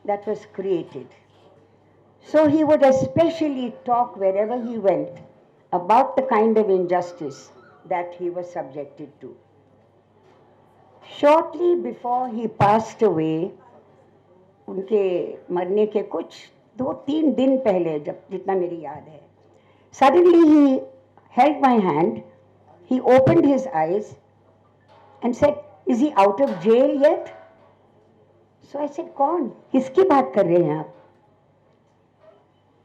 That was created. So he would especially talk wherever he went about the kind of injustice that he was subjected to. Shortly before he passed away, उनके मरने के कुछ 2-3 दिन पहले, जब जितना मेरी याद है, suddenly he held my hand, he opened his eyes and said, "Is he out of jail yet?" So I said, कौन, किसकी बात कर रहे हैं आप?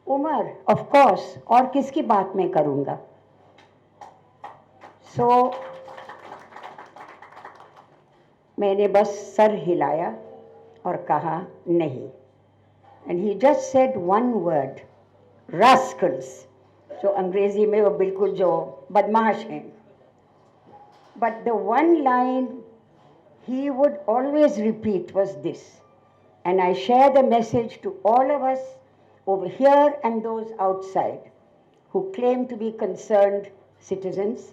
उमर, ऑफ कोर्स, और किसकी बात मैं करूंगा? सो मैंने बस सर हिलाया और कहा नहीं. And he just said one word, Rascals, जो अंग्रेजी में वो बिल्कुल जो बदमाश हैं. But the one line he would always repeat was this, and I share the message to all of us over here and those outside who claim to be concerned citizens.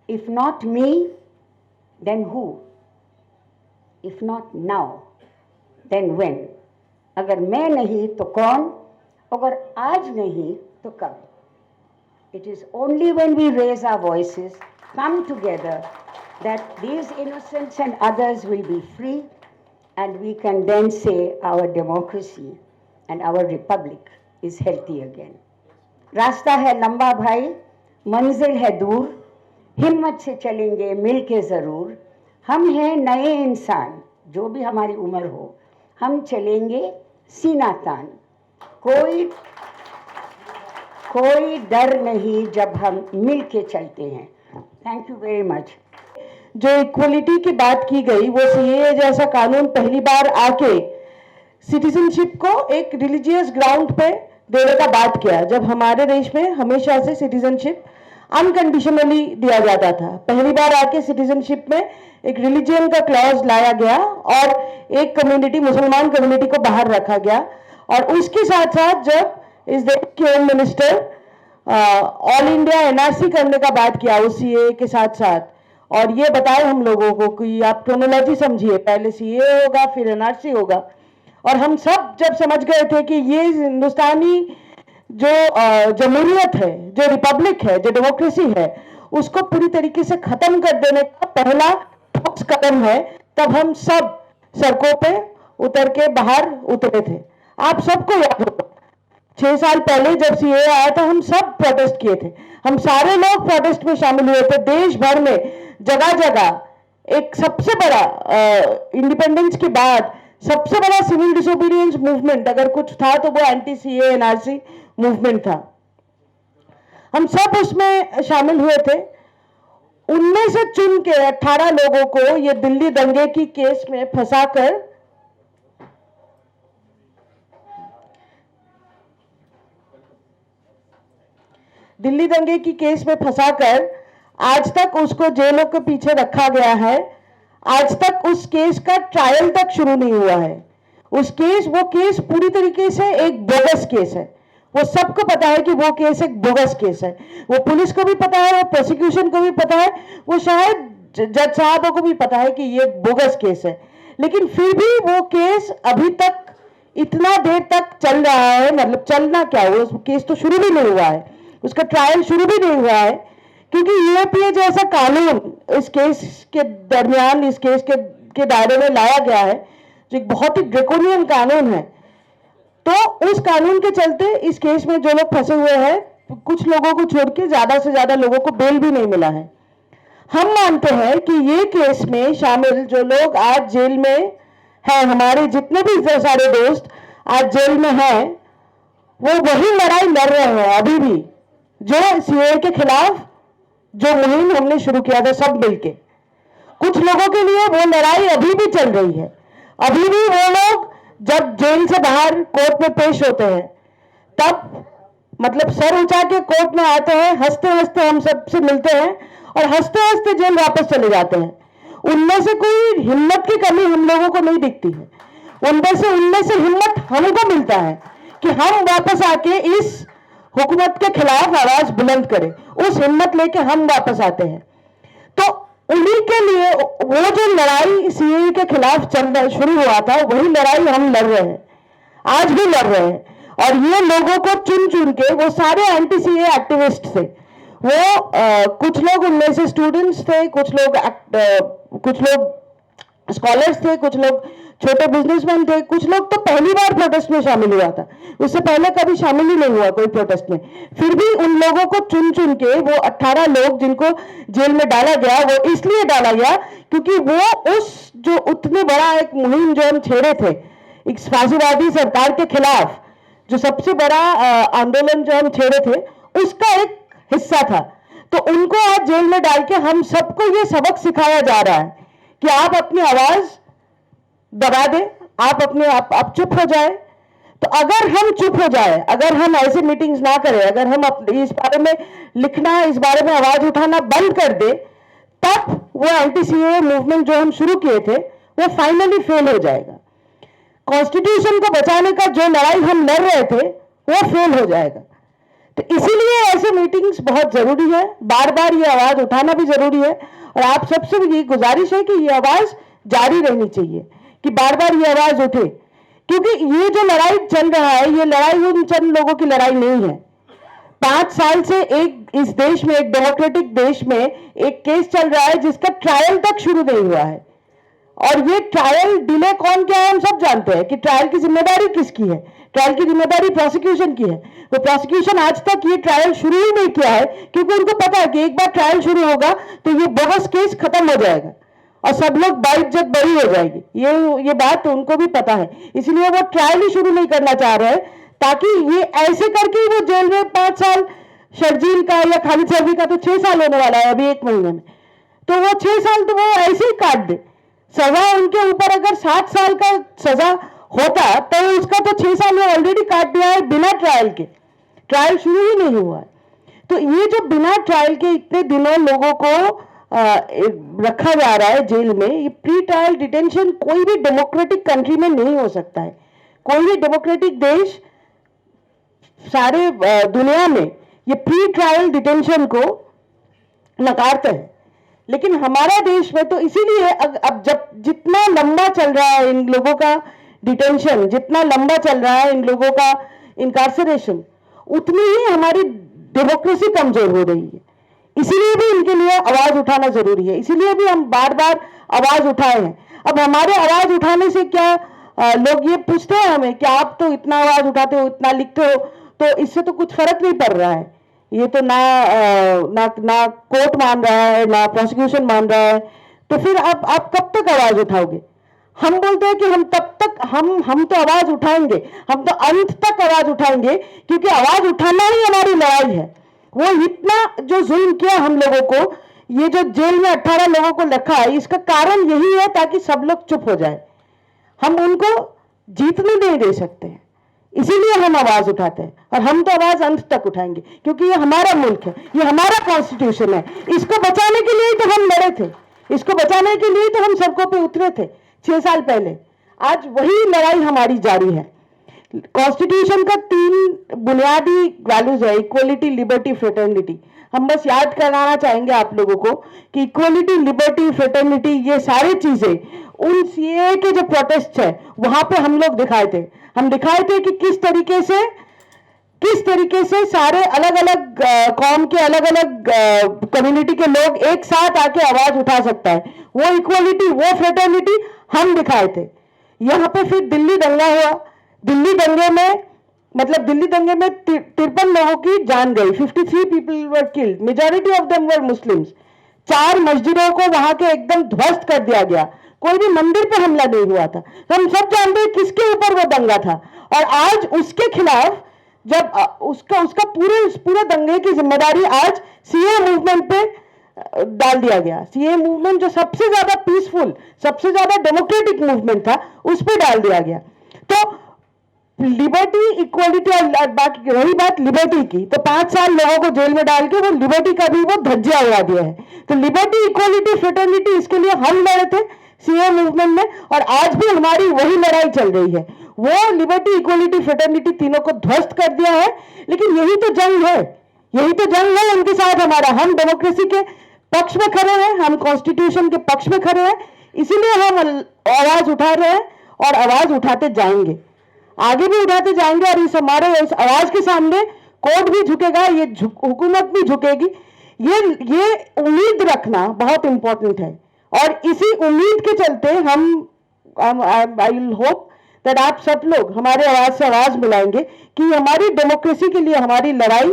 If not me, then who? If not now, then when? अगर मैं नहीं तो कौन? अगर आज नहीं तो कब? It is only when we raise our voices, come together, that these innocents and others will be free, and we can then say our democracy and our republic is healthy again. रास्ता है लंबा भाई, मंजिल है दूर, हिम्मत से चलेंगे मिल के ज़रूर. हम हैं नए इंसान, जो भी हमारी उम्र हो, हम चलेंगे सीना तान. कोई डर नहीं जब हम मिल के चलते हैं. Thank you very much. जो इक्वलिटी की बात की गई, वो सीएए जैसा कानून पहली बार आके सिटीजनशिप को एक रिलीजियस ग्राउंड पे देने का बात किया, जब हमारे देश में हमेशा से सिटीजनशिप अनकंडीशनली दिया जाता था. पहली बार आके सिटीजनशिप में एक रिलीजन का क्लॉज लाया गया और एक कम्युनिटी, मुसलमान कम्युनिटी को बाहर रखा गया. और उसके साथ साथ जब इस देश के home minister all India NRC करने का बात किया उस सीएए के साथ साथ, और ये बताए हम लोगों को कि आप क्रोनोलॉजी समझिए, पहले सीएए होगा फिर एनआरसी होगा. और हम सब जब समझ गए थे कि ये हिंदुस्तानी जो जमहूरियत है, जो रिपब्लिक है, जो डेमोक्रेसी है, उसको पूरी तरीके से खत्म कर देने का पहला ठोस कदम है, तब हम सब सड़कों पे उतर के बाहर उतरे थे. आप सबको याद होगा 6 साल पहले जब सीएए आया था, हम सब प्रोटेस्ट किए थे. हम सारे लोग प्रोटेस्ट में शामिल हुए थे. देश भर में जगह जगह एक सबसे बड़ा इंडिपेंडेंस के बाद सबसे बड़ा सिविल डिसोबीडियंस मूवमेंट अगर कुछ था तो वो एंटी सीएए एनआरसी मूवमेंट था. हम सब उसमें शामिल हुए थे. उनमें से चुन के 18 लोगों को ये दिल्ली दंगे की केस में फंसाकर आज तक उसको जेलों के पीछे रखा गया है. आज तक उस केस का ट्रायल तक शुरू नहीं हुआ है. वो केस पूरी तरीके से एक बोगस केस है. वो सबको पता है कि वो केस एक बोगस केस है. वो पुलिस को भी पता है, वो प्रोसिक्यूशन को भी पता है, वो शायद जज साहबों को भी पता है कि ये बोगस केस है. लेकिन फिर भी वो केस अभी तक इतना देर तक चल रहा है. मतलब चलना क्या, वो केस तो शुरू भी नहीं हुआ है, उसका ट्रायल शुरू भी नहीं हुआ है, क्योंकि यूएपीए जैसा कानून इस केस के दरमियान, इस केस के दायरे में लाया गया है, जो एक बहुत ही ड्रेकोनियन कानून है. तो उस कानून के चलते इस केस में जो लोग फंसे हुए हैं, कुछ लोगों को छोड़ के ज्यादा से ज्यादा लोगों को बेल भी नहीं मिला है. हम मानते हैं कि ये केस में शामिल जो लोग आज जेल में हैं, हमारे जितने भी सारे दोस्त आज जेल में हैं, वो वही लड़ाई लड़ रहे हैं अभी भी, जो सीएए के खिलाफ जो मुहिम हमने शुरू किया था सब मिलके. कुछ लोगों के लिए वो लड़ाई अभी भी चल रही है. अभी भी वो लोग जब जेल से बाहर कोर्ट में पेश होते हैं तब मतलब सर उठा के कोर्ट में आते हैं, हंसते हंसते हम सबसे मिलते हैं और हंसते हंसते जेल वापस चले जाते हैं। उनमें से कोई हिम्मत की कमी हम लोगों को नहीं दिखती है। उनमें से हिम्मत हमको मिलता है कि हम वापस आके इस हुकूमत के खिलाफ आवाज बुलंद करें। उस हिम्मत लेके हम वापस आते हैं। तो उन्हीं के लिए वो जो लड़ाई सीएए के खिलाफ चलना शुरू हुआ था, वही लड़ाई हम लड़ रहे हैं, आज भी लड़ रहे हैं। और ये लोगों को चुन चुन के, वो सारे एंटी सीए एक्टिविस्ट थे, वो कुछ लोग उनमें से स्टूडेंट्स थे, कुछ लोग स्कॉलर्स थे, कुछ लोग छोटे बिजनेसमैन थे, कुछ लोग तो पहली बार प्रोटेस्ट में शामिल हुआ था, उससे पहले कभी शामिल ही नहीं हुआ कोई प्रोटेस्ट में। फिर भी उन लोगों को चुन चुन के वो 18 लोग जिनको जेल में डाला गया, वो इसलिए डाला गया क्योंकि वो उस जो उतने बड़ा एक मुहिम जो हम छेड़े थे एक फांसीवादी सरकार के खिलाफ, जो सबसे बड़ा आंदोलन जो हम छेड़े थे, उसका एक हिस्सा था। तो उनको आज जेल में डाल के हम सबको ये सबक सिखाया जा रहा है कि आप अपनी आवाज दबा दें, आप चुप हो जाए। तो अगर हम चुप हो जाए, अगर हम ऐसे मीटिंग्स ना करें, अगर हम इस बारे में लिखना, इस बारे में आवाज उठाना बंद कर दे, तब वो एंटी सीए मूवमेंट जो हम शुरू किए थे वो फाइनली फेल हो जाएगा। कॉन्स्टिट्यूशन को बचाने का जो लड़ाई हम लड़ रहे थे वो फेल हो जाएगा। तो इसीलिए ऐसे मीटिंग्स बहुत जरूरी है, बार बार ये आवाज उठाना भी जरूरी है। और आप सबसे भी ये गुजारिश है कि ये आवाज जारी रहनी चाहिए, कि बार बार ये आवाज उठे, क्योंकि ये जो लड़ाई चल रहा है, ये लड़ाई उन चंद लोगों की लड़ाई नहीं है। 5 साल से एक इस देश में, एक डेमोक्रेटिक देश में एक केस चल रहा है जिसका ट्रायल तक शुरू नहीं हुआ है। और ये ट्रायल डिले कौन किया है हम सब जानते हैं कि ट्रायल की जिम्मेदारी किसकी है। ट्रायल की जिम्मेदारी प्रोसिक्यूशन की है। तो प्रोसिक्यूशन आज तक ये ट्रायल शुरू ही नहीं किया है, क्योंकि उनको पता है कि एक बार ट्रायल शुरू होगा तो ये बोगस केस खत्म हो जाएगा और सब लोग बाइज्जत बरी हो जाएगी। ये बात उनको भी पता है, इसलिए वो ट्रायल ही शुरू नहीं करना चाह रहे हैं, ताकि ये ऐसे करके वो जेल में 5 साल, शर्जील का या खालिद सरवी का तो 6 साल होने वाला है अभी 1 महीने में, तो वो 6 साल तो वो ऐसे ही काट दे। सजा उनके ऊपर अगर 7 साल का सजा होता तो उसका तो 6 साल में ऑलरेडी काट दिया है बिना ट्रायल के। ट्रायल शुरू ही नहीं हुआ है। तो ये जो बिना ट्रायल के इतने दिनों लोगों को रखा जा रहा है जेल में, ये प्री ट्रायल डिटेंशन कोई भी डेमोक्रेटिक कंट्री में नहीं हो सकता है। कोई भी डेमोक्रेटिक देश सारे दुनिया में ये प्री ट्रायल डिटेंशन को नकारते हैं, लेकिन हमारा देश में तो इसीलिए अब जब जितना लंबा चल रहा है इन लोगों का डिटेंशन, जितना लंबा चल रहा है इन लोगों का इनकार्सरेशन, उतनी ही हमारी डेमोक्रेसी कमजोर हो रही है। इसीलिए भी इनके लिए आवाज उठाना जरूरी है, इसीलिए भी हम बार बार आवाज उठाए हैं। अब हमारे आवाज उठाने से क्या लोग ये पूछते हैं हमें कि आप तो इतना आवाज उठाते हो, इतना लिखते हो, तो इससे तो कुछ फर्क नहीं पड़ रहा है। ये तो ना कोर्ट मान रहा है, ना प्रोसिक्यूशन मान रहा है, तो फिर आप कब तक आवाज उठाओगे? हम बोलते हैं कि हम तब तक हम तो आवाज उठाएंगे, हम तो अंत तक आवाज उठाएंगे, क्योंकि आवाज उठाना ही हमारी लड़ाई है। वो इतना जो जुल्म किया हम लोगों को, ये जो जेल में 18 लोगों को रखा है, इसका कारण यही है ताकि सब लोग चुप हो जाए। हम उनको जीतने नहीं दे सकते हैं, इसीलिए हम आवाज उठाते हैं। और हम तो आवाज अंत तक उठाएंगे, क्योंकि ये हमारा मुल्क है, ये हमारा कॉन्स्टिट्यूशन है। इसको बचाने के लिए तो हम लड़े थे, इसको बचाने के लिए तो हम सड़कों पे उतरे थे 6 साल पहले। आज वही लड़ाई हमारी जारी है। कॉन्स्टिट्यूशन का 3 बुनियादी वैल्यूज है, इक्वलिटी, लिबर्टी, फ्रेटर्निटी। हम बस याद कराना चाहेंगे आप लोगों को कि इक्वलिटी, लिबर्टी, फ्रेटर्निटी, ये सारी चीजें उन सीए के जो प्रोटेस्ट है वहां पे हम लोग दिखाए थे। हम दिखाए थे कि किस तरीके से सारे अलग अलग कौम के, अलग अलग कम्युनिटी के लोग एक साथ आके आवाज उठा सकता है। वो इक्वलिटी, वो फ्रेटर्निटी हम दिखाए थे। यहाँ पे फिर दिल्ली दंगा हुआ। दिल्ली दंगे में 53 लोगों की जान गई, 53 people were killed, majority of them were Muslims. 4 मस्जिदों को वहां के एकदम ध्वस्त कर दिया गया, कोई भी मंदिर पर हमला नहीं हुआ था। हम सब जानते हैं किसके ऊपर वो दंगा था। और आज उसके खिलाफ जब उसका पूरे दंगे की जिम्मेदारी आज सीए मूवमेंट पे डाल दिया गया। सीए मूवमेंट जो सबसे ज्यादा पीसफुल, सबसे ज्यादा डेमोक्रेटिक मूवमेंट था, उस पर डाल दिया गया। तो लिबर्टी, इक्वलिटी और बाकी रही बात लिबर्टी की, तो 5 साल लोगों को जेल में डाल के वो लिबर्टी का भी वो धज्जिया उड़ा दिया है। तो लिबर्टी, इक्वलिटी, फ्रेटर्निटी, इसके लिए हम लड़े थे सीए मूवमेंट में, और आज भी हमारी वही लड़ाई चल रही है। वो लिबर्टी, इक्वलिटी, फ्रेटर्निटी तीनों को ध्वस्त कर दिया है। लेकिन यही तो जंग है, यही तो जंग है उनके साथ हमारा। हम डेमोक्रेसी के पक्ष में खड़े हैं, हम कॉन्स्टिट्यूशन के पक्ष में खड़े हैं, इसीलिए हम आवाज उठा रहे हैं और आवाज उठाते जाएंगे, आगे भी उठाते जाएंगे। और इस हमारे इस आवाज के सामने कोर्ट भी झुकेगा, ये हुकूमत भी झुकेगी। ये उम्मीद रखना बहुत इंपॉर्टेंट है, और इसी उम्मीद के चलते हम आई विल होप दैट आप सब लोग हमारे आवाज से आवाज मिलाएंगे कि हमारी डेमोक्रेसी के लिए हमारी लड़ाई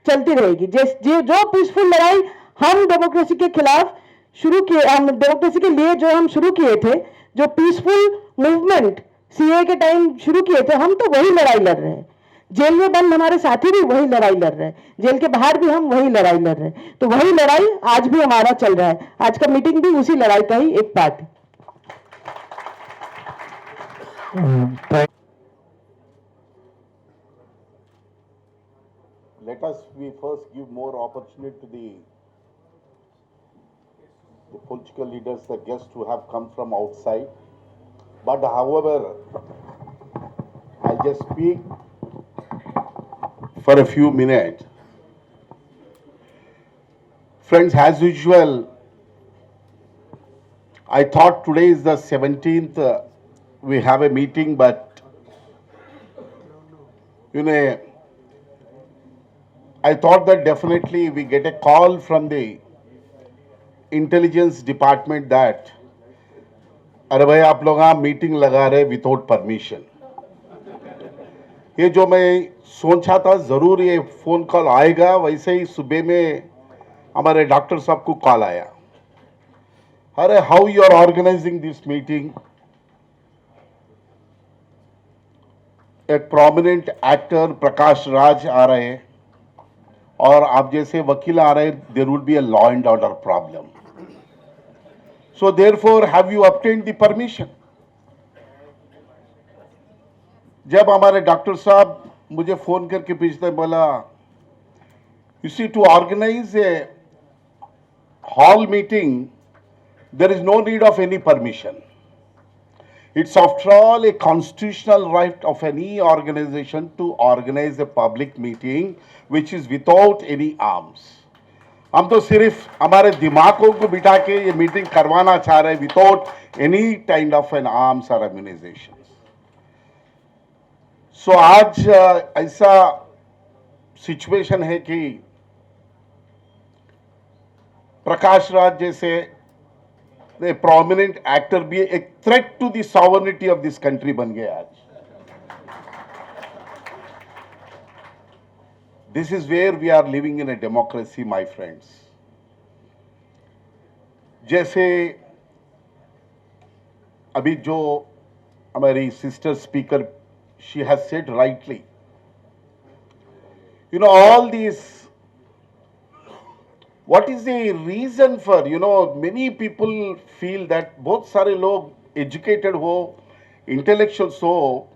चलती रहेगी। जो पीसफुल लड़ाई हम डेमोक्रेसी के खिलाफ शुरू किए, हम डेमोक्रेसी के लिए जो हम शुरू किए थे, जो पीसफुल मूवमेंट सीए के टाइम शुरू किए थे, हम तो वही लड़ाई लड़ रहे हैं। जेल में बंद हमारे साथी भी वही लड़ाई लड़ रहे हैं, जेल के बाहर भी हम वही लड़ाई लड़ रहे हैं। तो वही लड़ाई आज भी हमारा चल रहा है। आज का मीटिंग भी उसी लड़ाई का ही एक पार्ट है। Let us we first give more opportunity to the political leaders, the guests who have come from outside. But however, I'll just speak for a few minutes. Friends, as usual, I thought today is the 17th, we have a meeting, but I thought that definitely we get a call from the intelligence department that अरे भाई आप लोग यहाँ meeting लगा रहे without permission. ये जो मैं सोचा था जरूर ये फोन कॉल आएगा, वैसे ही सुबह में हमारे डॉक्टर साहब को कॉल आया, अरे how you are organising this meeting, एक प्रोमिनेंट एक्टर प्रकाश राज आ रहे हैं और आप जैसे वकील आ रहे हैं, there would be a law and order problem, so therefore have you obtained the permission? जब हमारे डॉक्टर साहब मुझे फोन करके पूछते बोला, you see to organize a hall meeting there is no need of any permission. It's after all a constitutional right of any organization to organize a public meeting which is without any arms. हम तो सिर्फ हमारे दिमागों को बिठा के ये meeting करवाना चाह रहे हैं without any kind of an arms और अम्यूनाइजेशन। सो आज ऐसा सिचुएशन है कि प्रकाश राज जैसे प्रोमिनेंट एक्टर भी एक threat to the sovereignty of this country बन गया आज। This is where we are living in a democracy, my friends. जैसे अभी जो हमारी sister speaker, she has said rightly, all these, what is the reason for, many people feel that बहुत सारे लोग educated हो, intellectuals हो,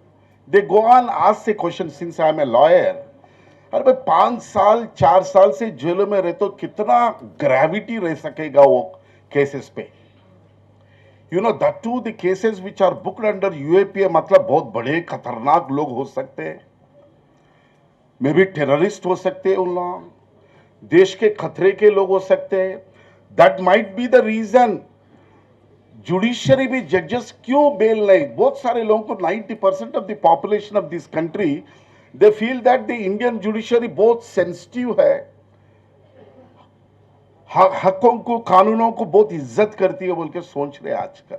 they go on ask the question, since I am a lawyer, अरे भाई 5 साल 4 साल से जेलों में रहे तो कितना ग्रेविटी रह सकेगा वो केसेस पे, that to the cases which are booked under UAPA, मतलब बहुत बड़े खतरनाक लोग हो सकते हैं, मे बी टेररिस्ट हो सकते हैं, उन लोग देश के खतरे के लोग हो सकते हैं। That might be the reason judiciary भी जजेस क्यों बेल नहीं। बहुत सारे लोगों को 90% of the population of this country they feel that the Indian judiciary बहुत सेंसिटिव है, हकों को कानूनों को बहुत इज्जत करती है बोल के सोच रहे आजकल।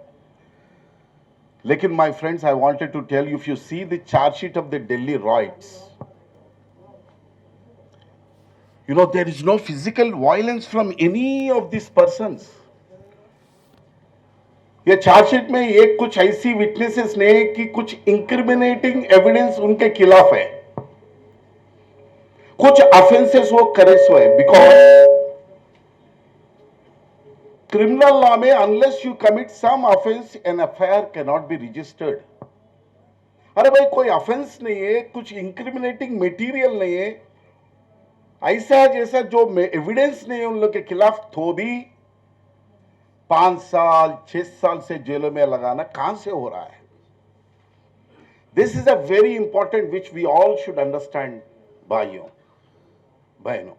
लेकिन my friends, I wanted to tell you, if you see the charge sheet of the Delhi riots, there is no physical violence from any of these persons. ये चार्जशीट में एक कुछ ऐसी विटनेसेस ने कि कुछ इंक्रिमिनेटिंग एविडेंस उनके खिलाफ है, कुछ ऑफेंसेस वो करे सो है, बिकॉज क्रिमिनल लॉ में unless you commit some offence an FIR can not be registered. अरे भाई कोई ऑफेंस नहीं है, कुछ इंक्रिमिनेटिंग मटेरियल नहीं है, ऐसा जैसा जो एविडेंस नहीं है उन लोग के खिलाफ, तो भी 5 साल 6 साल से जेलों में लगाना कहां से हो रहा है? This is a very important which we all should understand भाइयों बहनों।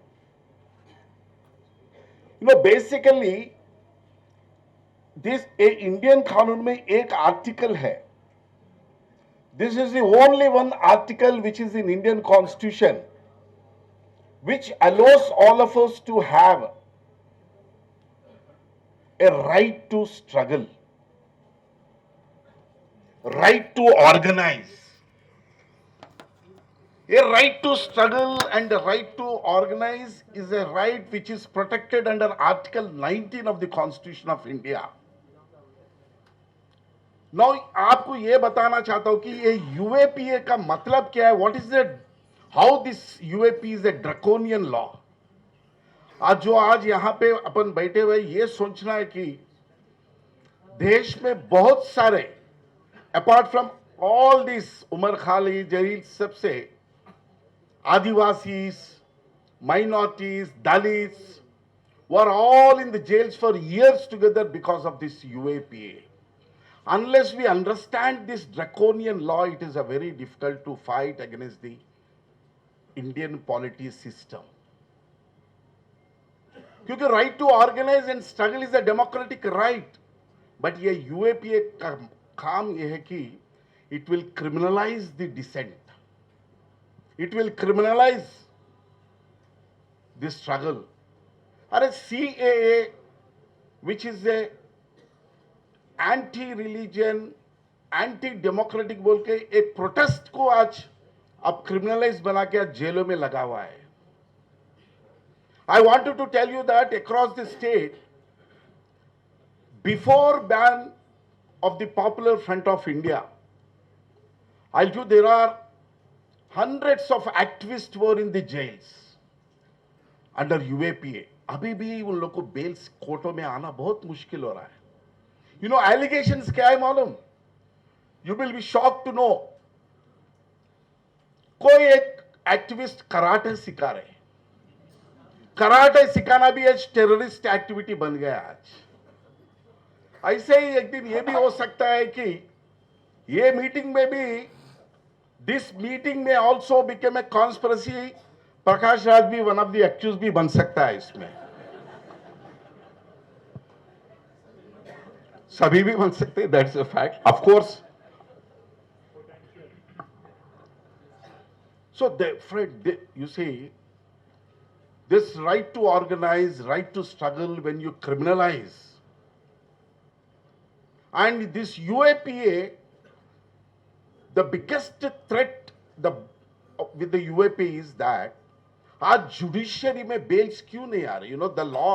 बेसिकली दिस इंडियन कानून में एक आर्टिकल है, this is the only one article which is in Indian constitution which allows all of us to have a right to struggle, right to organize. A right to struggle and a right to organize is a right which is protected under Article 19 of the Constitution of India. Now, आपको ये बताना चाहता हूं कि ये UAPA का मतलब क्या है, what is the how this UAP is a draconian law. आज यहां पे अपन बैठे हुए ये सोचना है कि देश में बहुत सारे apart from all this Umar Khalid Jaleel सबसे Adivasis, minorities, Dalits were all in the jails for years together because of this UAPA. Unless we understand this draconian law, it is a very difficult to fight against the Indian polity system. क्योंकि right to organize and struggle is a democratic right, but ये UAPA का काम ये है कि it will criminalize the dissent, it will criminalize the struggle. अरे CAA, which is a anti-religion, anti-democratic बोल के एक प्रोटेस्ट को आज अब क्रिमिनलाइज बना के आज जेलों में लगा हुआ है. I wanted to tell you that across the state, before ban of the Popular Front of India, I'll tell you there are hundreds of activists were in the jails under UAPA. अभी भी उन लोग को bells कोर्टों में आना बहुत मुश्किल हो रहा है. You know allegations क्या है मालूम? You will be shocked to know. कोई एक एक्टिविस्ट कराटे सिखा रहे, कराटे सिखाना भी आज टेररिस्ट एक्टिविटी बन गया. आज ऐसे ही एक दिन ये भी हो सकता है कि ये मीटिंग में भी, दिस मीटिंग में also became a conspiracy, Prakash Raj भी वन ऑफ द एक्यूज भी बन सकता है. इसमें सभी भी बन सकते हैं, that's a fact of course. So, friend, you see, this right to organize, right to struggle, when you criminalize, and this UAPA, the biggest threat with the UAPA is that आज जुडिशियरी में bells क्यों नहीं आ रही? You know the law,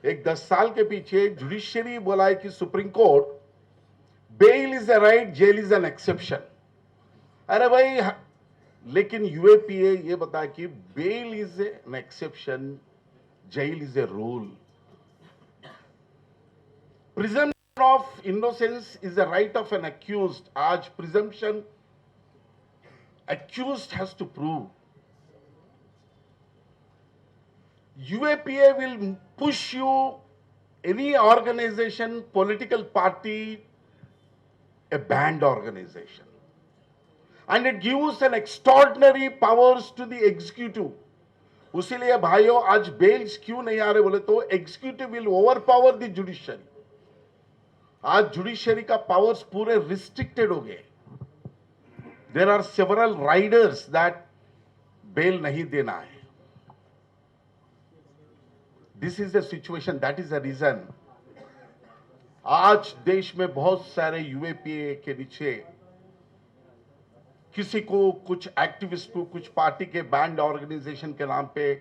एक 10 साल के पीछे judiciary बोला है कि Supreme Court, bail is a right, jail is an exception. अरे भाई, लेकिन यूएपीए ये बताया कि bail is an exception, jail is a rule. Presumption of innocence is a right of an accused. आज presumption accused has to prove. UAPA will push you, any organization, political party, a banned organization. And it gives an extraordinary powers to the executive. उसीलिए भाइयों आज bells क्यों नहीं आ रहे बोले तो executive will overpower the judiciary. आज judiciary का powers पूरे रिस्ट्रिक्टेड हो गए. There are several riders that bail नहीं देना है. This is the situation, that is the reason आज देश में बहुत सारे यूएपीए के नीचे किसी को, कुछ एक्टिविस्ट को, कुछ पार्टी के बैंड ऑर्गेनाइजेशन के नाम पे,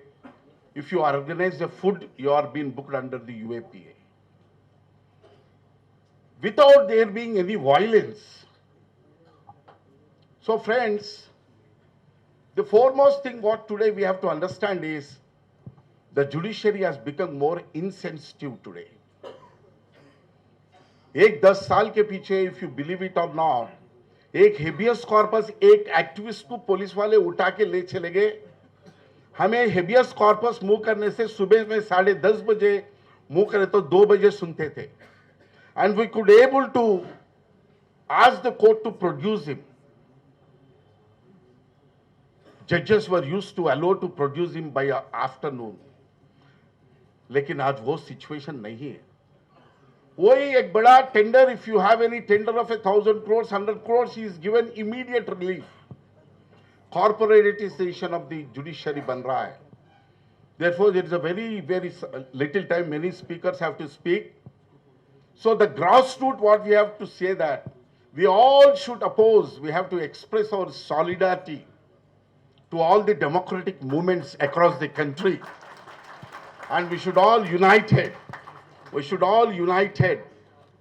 if you organise the food, you are been booked under the UAPA without there being any violence. So friends, the foremost thing what today we have to understand is the judiciary has become more insensitive today. एक 10 साल के पीछे, if you believe it or not, एक habeas corpus, एक activist को police वाले उठा के ले चले गए। हमें हेबियस कॉर्पस मूव करने से सुबह में 10:30 बजे मूव करे तो 2 बजे सुनते थे, and we could able to ask the court to produce him. जजेस were used to allow to produce him by afternoon. लेकिन आज वो सिचुएशन नहीं है। वही एक बड़ा tender, if you have any tender of 1,000 crores, 100 crores, he is given immediate relief. Corporatisation of the judiciary बन रहा है। Therefore, there is a very little time. Many speakers have to speak. So the grassroots, what we have to say that we all should oppose. We have to express our solidarity to all the democratic movements across the country, and we should all united. We should all united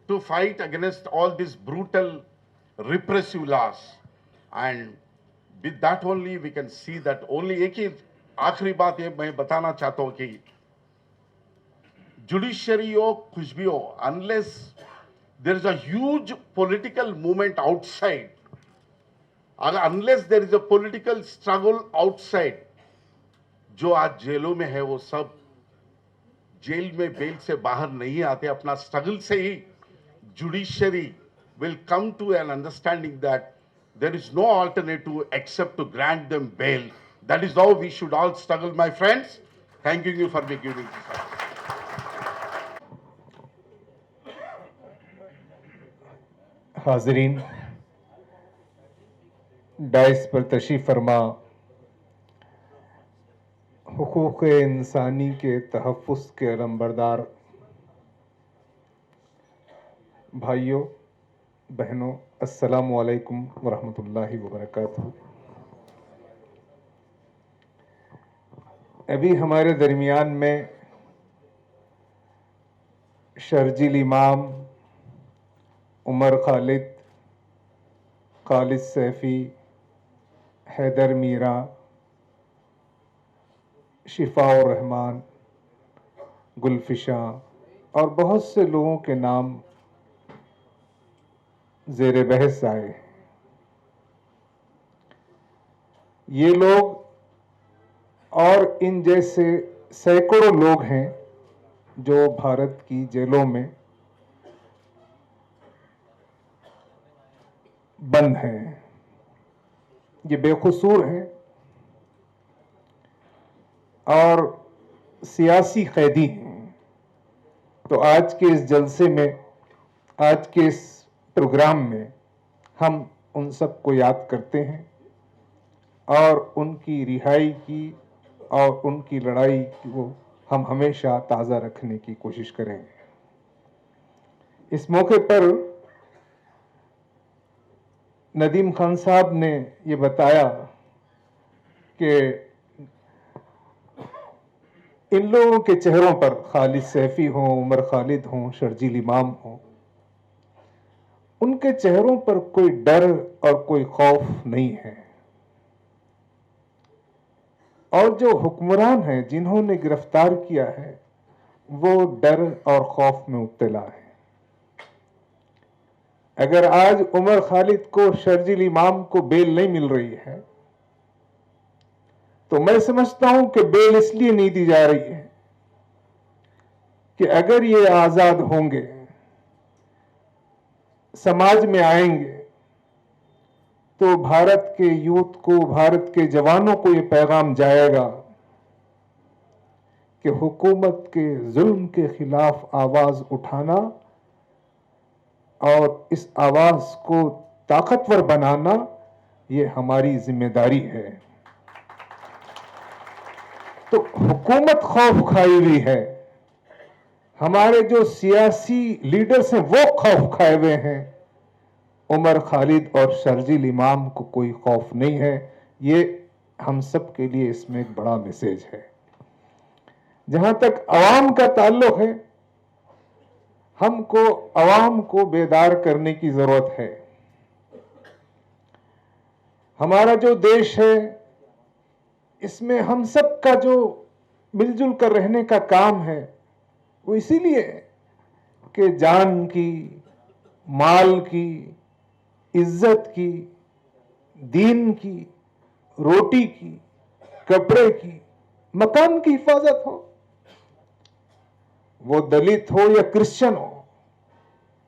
to fight against all these brutal, repressive laws, and with that only we can see that only एक ही आखिरी बात ये मैं बताना चाहता हूं कि judiciary हो कुछ भी हो, unless there is a huge political movement outside, अगर unless there is a political struggle outside, जो आज जेलों में है वो सब जेल में बेल से बाहर नहीं आते। अपना स्ट्रगल से ही judiciary will come to an understanding that there is no alternative except to grant them bail. That is how we should all struggle, my friends. Thanking you for giving this up. हाज़रीन, dais पर तशरीफ़ फरमा हुकूक़ इंसानी के तहफ़्फ़ुज़ के अलमबरदार भाइयों बहनों, अस्सलामु अलैकुम वरहमतुल्लाहि वबरकातुहू। अभी हमारे दरमियान में शर्जील इमाम, उमर खालिद, खालिद सैफ़ी, हैदर मीरा, शिफाउर रहमान, गुलफिशा और बहुत से लोगों के नाम ज़ेरे बहस आए। ये लोग और इन जैसे सैकड़ों लोग हैं जो भारत की जेलों में बंद हैं। ये बेकसूर हैं और सियासी कैदी हैं। तो आज के इस जलसे में, आज के इस प्रोग्राम में हम उन सबको याद करते हैं और उनकी रिहाई की और उनकी लड़ाई को हम हमेशा ताज़ा रखने की कोशिश करेंगे। इस मौके पर नदीम खान साहब ने ये बताया कि इन लोगों के चेहरों पर, खालिद सैफ़ी हों, उमर खालिद हों, शर्जील इमाम हों, उनके चेहरों पर कोई डर और कोई खौफ नहीं है। और जो हुक्मरान हैं जिन्होंने गिरफ्तार किया है वो डर और खौफ में मुब्तला है। अगर आज उमर खालिद को, शर्जील इमाम को बेल नहीं मिल रही है तो मैं समझता हूं कि बेल इसलिए नहीं दी जा रही है कि अगर ये आजाद होंगे, समाज में आएंगे, तो भारत के यूथ को, भारत के जवानों को ये पैगाम जाएगा कि हुकूमत के जुल्म के खिलाफ आवाज उठाना और इस आवाज को ताकतवर बनाना ये हमारी जिम्मेदारी है। तो हुकूमत खौफ खाई हुई है, हमारे जो सियासी लीडर्स हैं वो खौफ खाए हुए हैं। उमर खालिद और शर्जील इमाम को कोई खौफ नहीं है। ये हम सब के लिए इसमें एक बड़ा मैसेज है। जहां तक अवाम का ताल्लुक है, हमको अवाम को बेदार करने की जरूरत है। हमारा जो देश है इसमें हम सब का जो मिलजुल कर रहने का काम है वो इसीलिए कि जान की, माल की, इज्जत की, दीन की, रोटी की, कपड़े की, मकान की हिफाजत हो। वो दलित हो या क्रिश्चियन हो,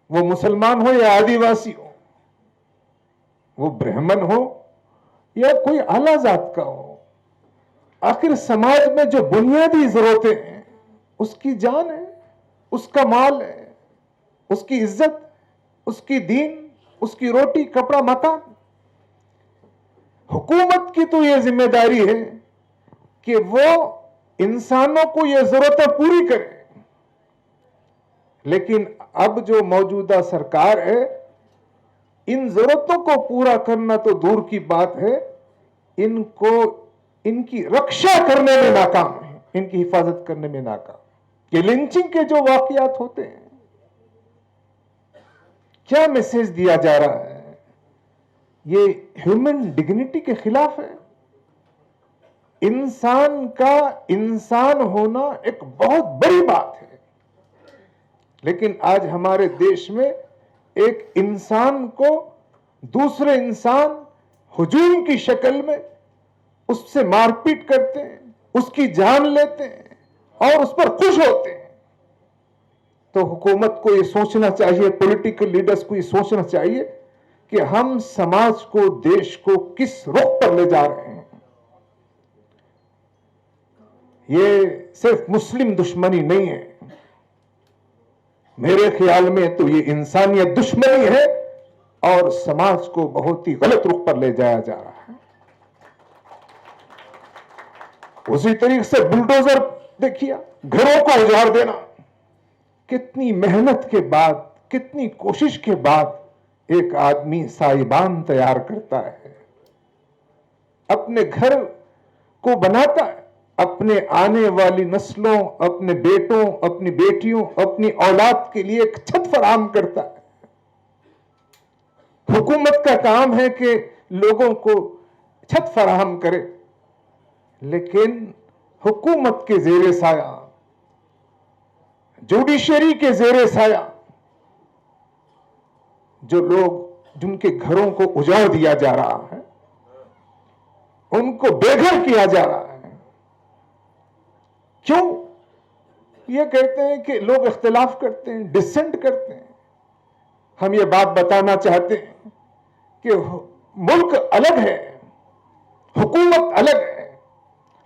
वो मुसलमान हो या आदिवासी हो, वो ब्राह्मण हो या कोई आला जात का हो, आखिर समाज में जो बुनियादी जरूरतें हैं, उसकी जान है, उसका माल है, उसकी इज्जत, उसकी दीन, उसकी रोटी, कपड़ा, मकान। हुकूमत की तो यह जिम्मेदारी है कि वो इंसानों को यह जरूरतें पूरी करे। लेकिन अब जो मौजूदा सरकार है, इन जरूरतों को पूरा करना तो दूर की बात है, इनको इनकी रक्षा करने में नाकाम है, इनकी हिफाजत करने में नाकाम। ये लिंचिंग के जो वाकयात होते हैं, क्या मैसेज दिया जा रहा है? ये ह्यूमन डिग्निटी के खिलाफ है। इंसान का इंसान होना एक बहुत बड़ी बात है, लेकिन आज हमारे देश में एक इंसान को दूसरे इंसान हुजूम की शक्ल में उससे मारपीट करते हैं, उसकी जान लेते हैं और उस पर खुश होते हैं। तो हुकूमत को यह सोचना चाहिए, पॉलिटिकल लीडर्स को यह सोचना चाहिए कि हम समाज को, देश को किस रुख पर ले जा रहे हैं। ये सिर्फ मुस्लिम दुश्मनी नहीं है, मेरे ख्याल में तो ये इंसानियत दुश्मनी है और समाज को बहुत ही गलत रुख पर ले जाया जा रहा है। उसी तरीके से बुलडोजर देखिए, घरों को उजाड़ देना। कितनी मेहनत के बाद, कितनी कोशिश के बाद एक आदमी साइबान तैयार करता है, अपने घर को बनाता है, अपने आने वाली नस्लों, अपने बेटों, अपनी बेटियों, अपनी औलाद के लिए एक छत फराहम करता है। हुकूमत का काम है कि लोगों को छत फराहम करे, लेकिन हुकूमत के जेरे साया, जुडिशरी के जेरे साया जो लोग, जिनके घरों को उजाड़ दिया जा रहा है, उनको बेघर किया जा रहा है। क्यों? ये कहते हैं कि लोग इख्तिलाफ करते हैं, डिसेंट करते हैं। हम ये बात बताना चाहते हैं कि मुल्क अलग है, हुकूमत अलग है।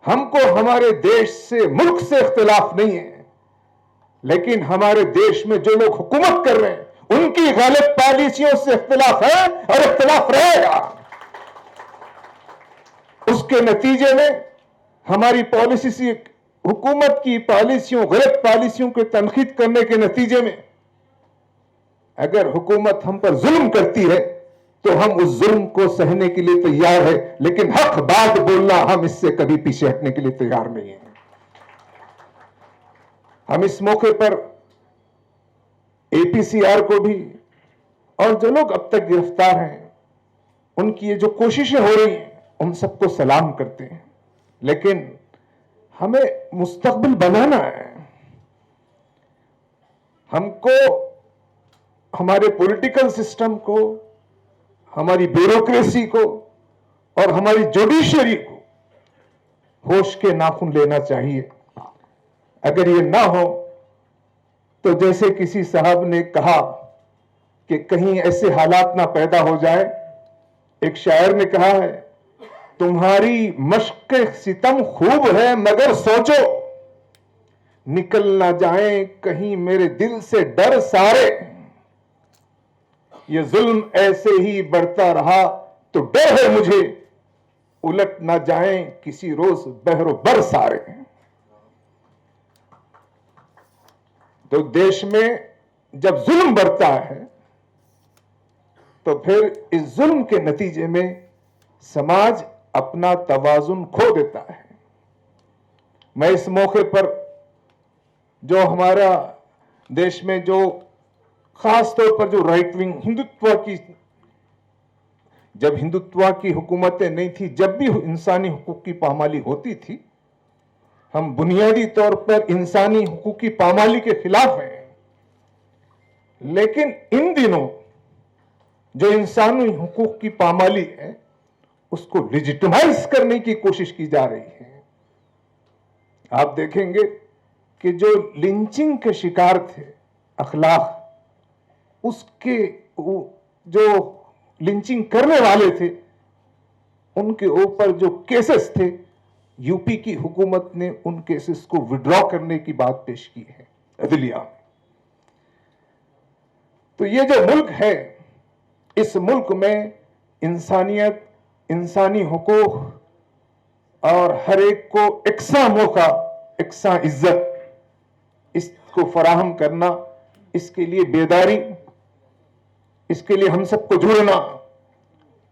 हमको हमारे देश से, मुल्क से इख्तिलाफ नहीं है, लेकिन हमारे देश में जो लोग हुकूमत कर रहे हैं, उनकी गलत पॉलिसियों से इख्तिलाफ है और इख्तिलाफ रहेगा। उसके नतीजे में हमारी पॉलिसी से, हुकूमत की पॉलिसियों, गलत पॉलिसियों को तनकीद करने के नतीजे में अगर हुकूमत हम पर जुल्म करती है तो हम उस जुल्म को सहने के लिए तैयार है, लेकिन हक बात बोलना, हम इससे कभी पीछे हटने के लिए तैयार नहीं है। हम इस मौके पर APCR को भी और जो लोग अब तक गिरफ्तार हैं, उनकी ये जो कोशिशें हो रही हैं, उन सबको सलाम करते हैं। लेकिन हमें मुस्तकबिल बनाना है। हमको हमारे पॉलिटिकल सिस्टम को, हमारी ब्यूरोक्रेसी को और हमारी जुडिशरी को होश के नाखून लेना चाहिए। अगर ये ना हो तो जैसे किसी साहब ने कहा कि कहीं ऐसे हालात ना पैदा हो जाए, एक शायर ने कहा है, तुम्हारी मश्क सितम खूब है मगर सोचो निकल ना जाए कहीं मेरे दिल से डर सारे। ये जुल्म ऐसे ही बढ़ता रहा तो डर है मुझे, उलट ना जाए किसी रोज बहरो बर सारे। तो देश में जब जुल्म बढ़ता है तो फिर इस जुल्म के नतीजे में समाज अपना तवाजुन खो देता है। मैं इस मौके पर जो हमारा देश में जो खास तौर पर जो राइट विंग हिंदुत्व की, जब हिंदुत्व की हुकूमतें नहीं थी, जब भी इंसानी हुकूक की पामाली होती थी, हम बुनियादी तौर पर इंसानी हुकूक की पामाली के खिलाफ हैं। लेकिन इन दिनों जो इंसानी हुकूक की पामाली है उसको लेजिटिमाइज करने की कोशिश की जा रही है। आप देखेंगे कि जो लिंचिंग के शिकार थे अखलाक, उसके जो लिंचिंग करने वाले थे उनके ऊपर जो केसेस थे, यूपी की हुकूमत ने उन केसेस को विड्रॉ करने की बात पेश की है अदलिया में। तो ये जो मुल्क है, इस मुल्क में इंसानियत, इंसानी हुकूक और हर एक को एकसा मौका, एकसा इज्जत, इसको फराहम करना, इसके लिए बेदारी, इसके लिए हम सबको जुड़ना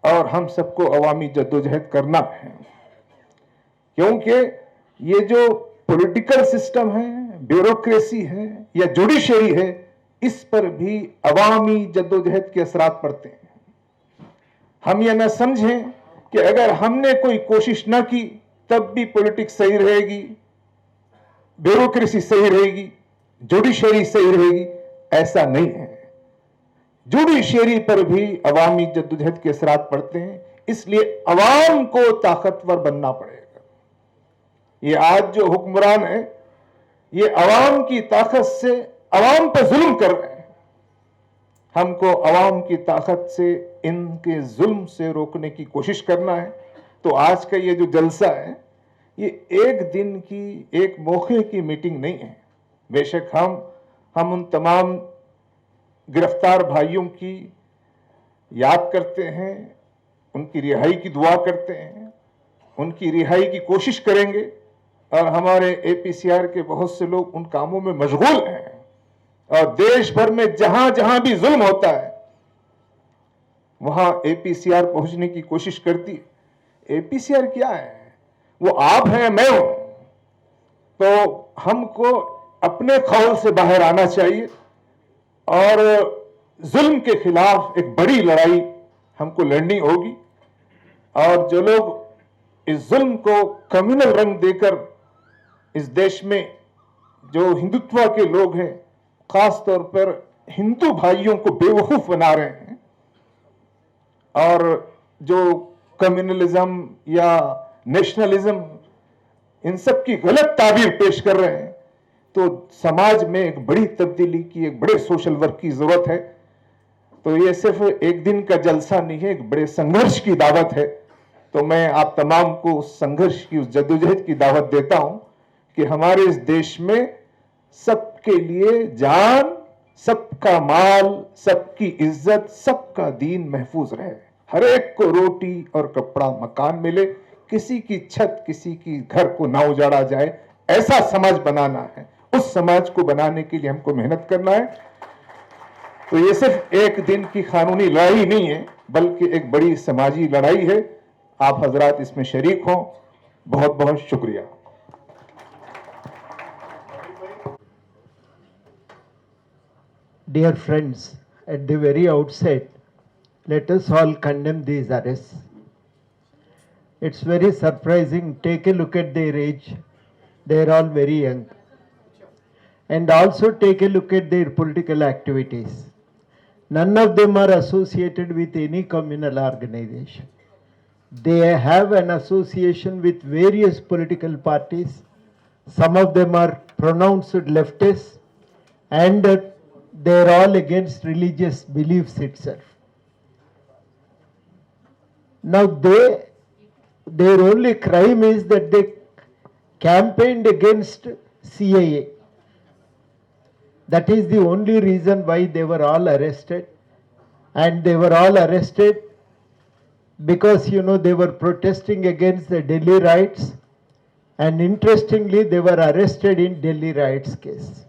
और हम सबको अवामी जद्दोजहद करना है। क्योंकि ये जो पॉलिटिकल सिस्टम है, ब्यूरोक्रेसी है या जुडिशरी है, इस पर भी अवामी जद्दोजहद के असरात पड़ते हैं। हम ये न समझें कि अगर हमने कोई कोशिश न की तब भी पॉलिटिक्स सही रहेगी, ब्यूरोक्रेसी सही रहेगी, जुडिशरी सही रहेगी, ऐसा नहीं है। जुडिशरी पर भी अवामी जद्दोजहद के असरात पड़ते हैं, इसलिए अवाम को ताकतवर बनना पड़ेगा। ये आज जो हुक्मरान है, ये अवाम की ताकत से अवाम पर जुल्म कर रहे हैं। हमको अवाम की ताकत से इनके जुल्म से रोकने की कोशिश करना है। तो आज का ये जो जलसा है, ये एक दिन की, एक मौके की मीटिंग नहीं है। बेशक हम उन तमाम गिरफ्तार भाइयों की याद करते हैं, उनकी रिहाई की दुआ करते हैं, उनकी रिहाई की कोशिश करेंगे और हमारे एपीसीआर के बहुत से लोग उन कामों में मशगूल हैं। और देश भर में जहां जहां भी जुल्म होता है वहां एपीसीआर पहुंचने की कोशिश करती है। एपीसीआर क्या है? वो आप हैं, मैं हूं। तो हमको अपने खौल से बाहर आना चाहिए और जुल्म के खिलाफ एक बड़ी लड़ाई हमको लड़नी होगी। और जो लोग इस जुल्म को कम्युनल रंग देकर इस देश में जो हिंदुत्व के लोग हैं, खास तौर पर हिंदू भाइयों को बेवकूफ बना रहे हैं और जो कम्युनलिज्म या नेशनलिज्म, इन सब की गलत ताबीर पेश कर रहे हैं, तो समाज में एक बड़ी तब्दीली की, एक बड़े सोशल वर्क की जरूरत है। तो ये सिर्फ एक दिन का जलसा नहीं है, एक बड़े संघर्ष की दावत है। तो मैं आप तमाम को उस संघर्ष की, उस जद्दोजहद की दावत देता हूं कि हमारे इस देश में सबके लिए जान, सबका माल, सबकी इज्जत, सबका दीन महफूज रहे, हर एक को रोटी और कपड़ा मकान मिले, किसी की छत, किसी की घर को ना उजाड़ा जाए, ऐसा समाज बनाना है। उस समाज को बनाने के लिए हमको मेहनत करना है। तो ये सिर्फ एक दिन की कानूनी लड़ाई नहीं है, बल्कि एक बड़ी समाजी लड़ाई है। आप हजरात इसमें शरीक हों। बहुत बहुत शुक्रिया। Dear friends, at the very outset, let us all condemn these arrests. It's very surprising. Take a look at their age. They are all very young. And also take a look at their political activities. None of them are associated with any communal organization. They have an association with various political parties. Some of them are pronounced leftists, and they're all against religious beliefs itself. Now their only crime is that they campaigned against CAA. That is the only reason why they were all arrested. And they were all arrested because, they were protesting against the Delhi riots. And interestingly, they were arrested in Delhi riots case.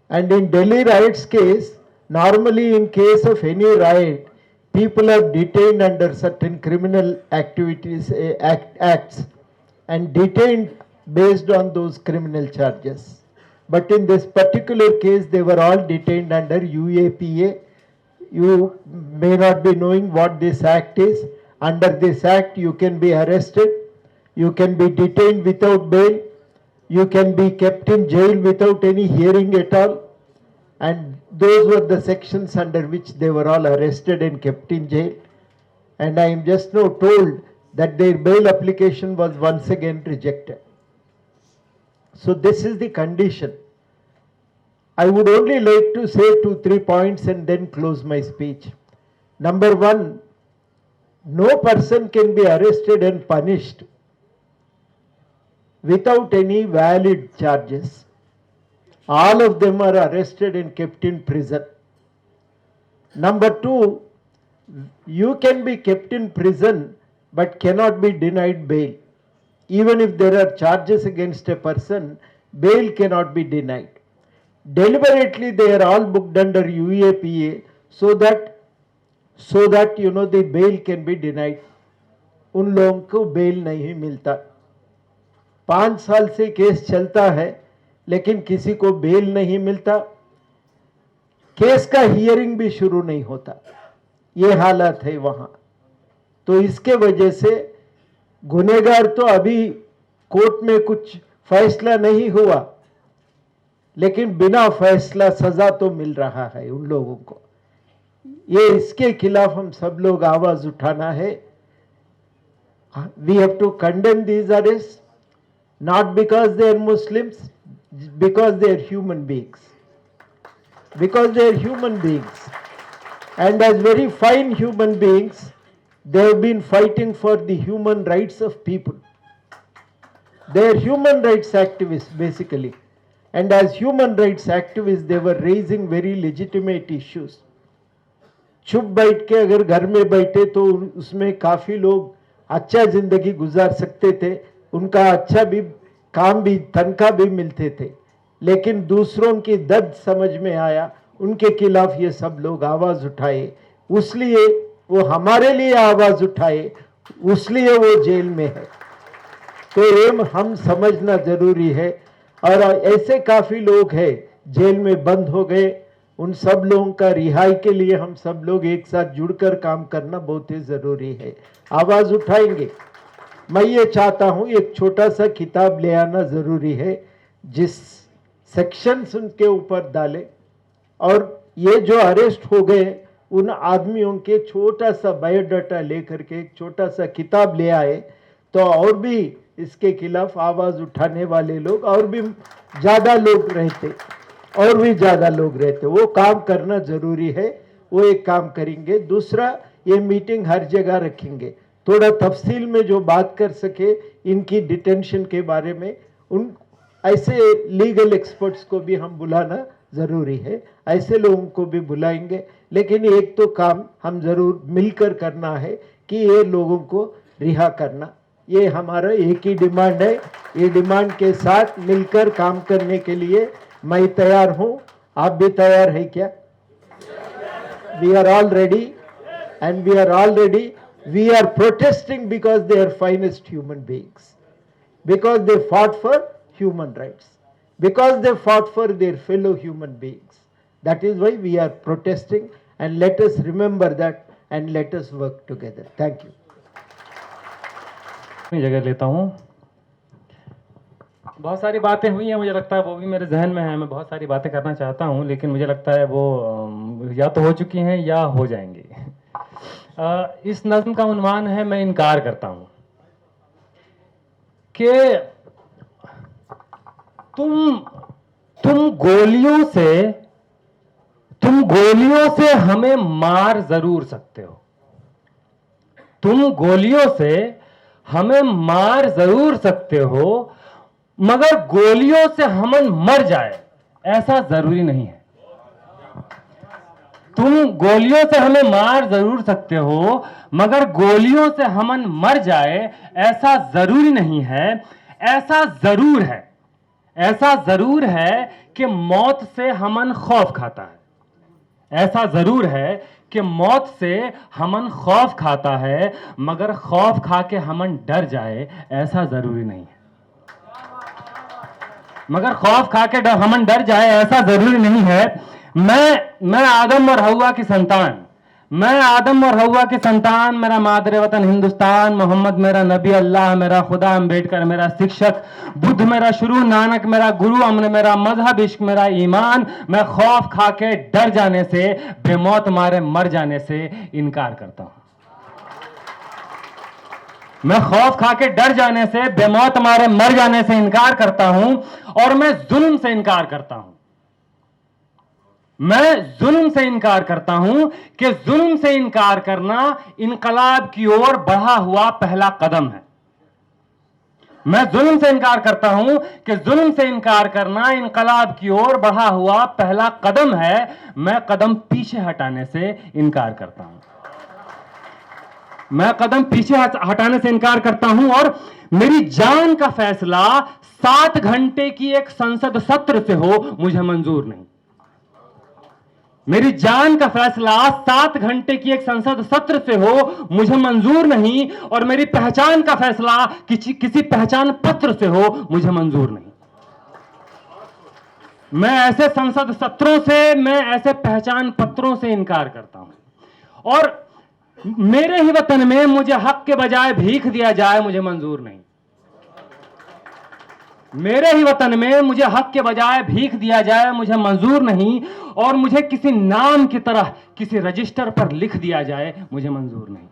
And in Delhi riots case, normally in case of any riot, people are detained under certain criminal activities, acts, and detained based on those criminal charges. But in this particular case, they were all detained under UAPA. You may not be knowing what this act is. Under this act, you can be arrested, you can be detained without bail, you can be kept in jail without any hearing at all, and those were the sections under which they were all arrested and kept in jail. And I am just now told that their bail application was once again rejected. So this is the condition. I would only like to say 2-3 points and then close my speech. Number one, no person can be arrested and punished without any valid charges. All of them are arrested and kept in prison. Number two, you can be kept in prison but cannot be denied bail. Even if there are charges against a person, bail cannot be denied. Deliberately they are all booked under UAPA so that the bail can be denied. उन लोगों को bail नहीं मिलता. 5 साल से case चलता है लेकिन किसी को बेल नहीं मिलता, केस का हियरिंग भी शुरू नहीं होता. ये हालत है वहां. तो इसके वजह से गुनहगार तो अभी कोर्ट में कुछ फैसला नहीं हुआ, लेकिन बिना फैसला सजा तो मिल रहा है उन लोगों को. ये इसके खिलाफ हम सब लोग आवाज उठाना है. We have to condemn these arrests, not because they are Muslims, because they are human beings. Because they are human beings. And as very fine human beings, they have been fighting for the human rights of people. They are human rights activists basically. And as human rights activists, they were raising very legitimate issues. चुप बैठ के अगर घर में बैठे तो उसमें काफी लोग अच्छा जिंदगी गुजार सकते थे, उनका अच्छा भी काम भी तनख्वाह भी मिलते थे. लेकिन दूसरों की दर्द समझ में आया, उनके खिलाफ ये सब लोग आवाज उठाए, उसलिए वो हमारे लिए आवाज उठाए, उसलिए वो जेल में है. तो ये हम समझना जरूरी है. और ऐसे काफी लोग हैं जेल में बंद हो गए, उन सब लोगों का रिहाई के लिए हम सब लोग एक साथ जुड़कर काम करना बहुत ही जरूरी है. आवाज उठाएंगे. मैं ये चाहता हूं एक छोटा सा किताब ले आना जरूरी है जिस सेक्शंस उनके ऊपर डाले, और ये जो अरेस्ट हो गए उन आदमियों के छोटा सा बायोडाटा लेकर के एक छोटा सा किताब ले आए तो और भी इसके खिलाफ आवाज उठाने वाले लोग और भी ज्यादा लोग रहते, और भी ज्यादा लोग रहते. वो काम करना जरूरी है, वो एक काम करेंगे. दूसरा, ये मीटिंग हर जगह रखेंगे, थोड़ा तफसील में जो बात कर सके इनकी डिटेंशन के बारे में, उन ऐसे लीगल एक्सपर्ट्स को भी हम बुलाना जरूरी है. ऐसे लोगों को भी बुलाएंगे. लेकिन एक तो काम हम जरूर मिलकर करना है कि ये लोगों को रिहा करना, ये हमारा एक ही डिमांड है. ये डिमांड के साथ मिलकर काम करने के लिए मैं तैयार हूं. आप भी तैयार है क्या? We are all ready, and we are all ready. We are protesting because they are finest human beings, because they fought for human rights, because they fought for their fellow human beings. That is why we are protesting, and let us remember that and let us work together. Thank you. अपनी जगह लेता हूँ. बहुत सारी बातें हुई हैं, मुझे लगता है वो भी मेरे जहन में है. मैं बहुत सारी बातें करना चाहता हूँ, लेकिन मुझे लगता है वो या तो हो चुकी हैं या हो जाएंगी. इस नज़्म का उन्वान है मैं इनकार करता हूँ. कि तुम गोलियों से हमें मार जरूर सकते हो. तुम गोलियों से हमें मार जरूर सकते हो, मगर गोलियों से हमन मर जाए ऐसा जरूरी नहीं है. तुम गोलियों से हमें मार जरूर सकते हो, मगर गोलियों से हमन मर जाए ऐसा जरूरी नहीं है. ऐसा जरूर है कि मौत से हमन खौफ खाता है. ऐसा जरूर है कि मौत से हमन खौफ खाता है, मगर खौफ खा के हमन डर जाए ऐसा जरूरी नहीं है. मगर खौफ खा के हमन डर जाए ऐसा जरूरी नहीं है. मैं आदम और हवा की संतान, मैं आदम और हवा के संतान, मेरा मादरे वतन हिंदुस्तान, मोहम्मद मेरा नबी, अल्लाह मेरा खुदा, अम्बेडकर मेरा शिक्षक, बुद्ध मेरा शुरू, नानक मेरा गुरु, अमन मेरा मजहब, इश्क मेरा ईमान। मैं खौफ खा के डर जाने से, बेमौत मारे मर जाने से इनकार करता हूं। मैं खौफ खा के डर जाने से, बेमौत मारे मर जाने से इनकार करता हूं, और मैं जुल्म से इनकार करता हूं। मैं जुल्म से इनकार करता हूं कि जुल्म से इनकार करना इनकलाब की ओर बढ़ा हुआ पहला कदम है। मैं जुल्म से इनकार करता हूं कि जुल्म से इनकार करना इनकलाब की ओर बढ़ा हुआ पहला कदम है। मैं कदम पीछे हटाने से इनकार करता हूं। मैं कदम पीछे हटाने से इनकार करता हूं, और मेरी जान का फैसला 7 घंटे की एक संसद सत्र से हो, मुझे मंजूर नहीं। मेरी जान का फैसला 7 घंटे की एक संसद सत्र से हो, मुझे मंजूर नहीं। और मेरी पहचान का फैसला किसी पहचान पत्र से हो, मुझे मंजूर नहीं। मैं ऐसे संसद सत्रों से, मैं ऐसे पहचान पत्रों से इनकार करता हूं। और मेरे ही वतन में मुझे हक के बजाय भीख दिया जाए, मुझे मंजूर नहीं। मेरे ही वतन में मुझे हक के बजाय भीख दिया जाए, मुझे मंजूर नहीं। और मुझे किसी नाम की तरह किसी रजिस्टर पर लिख दिया जाए, मुझे मंजूर नहीं।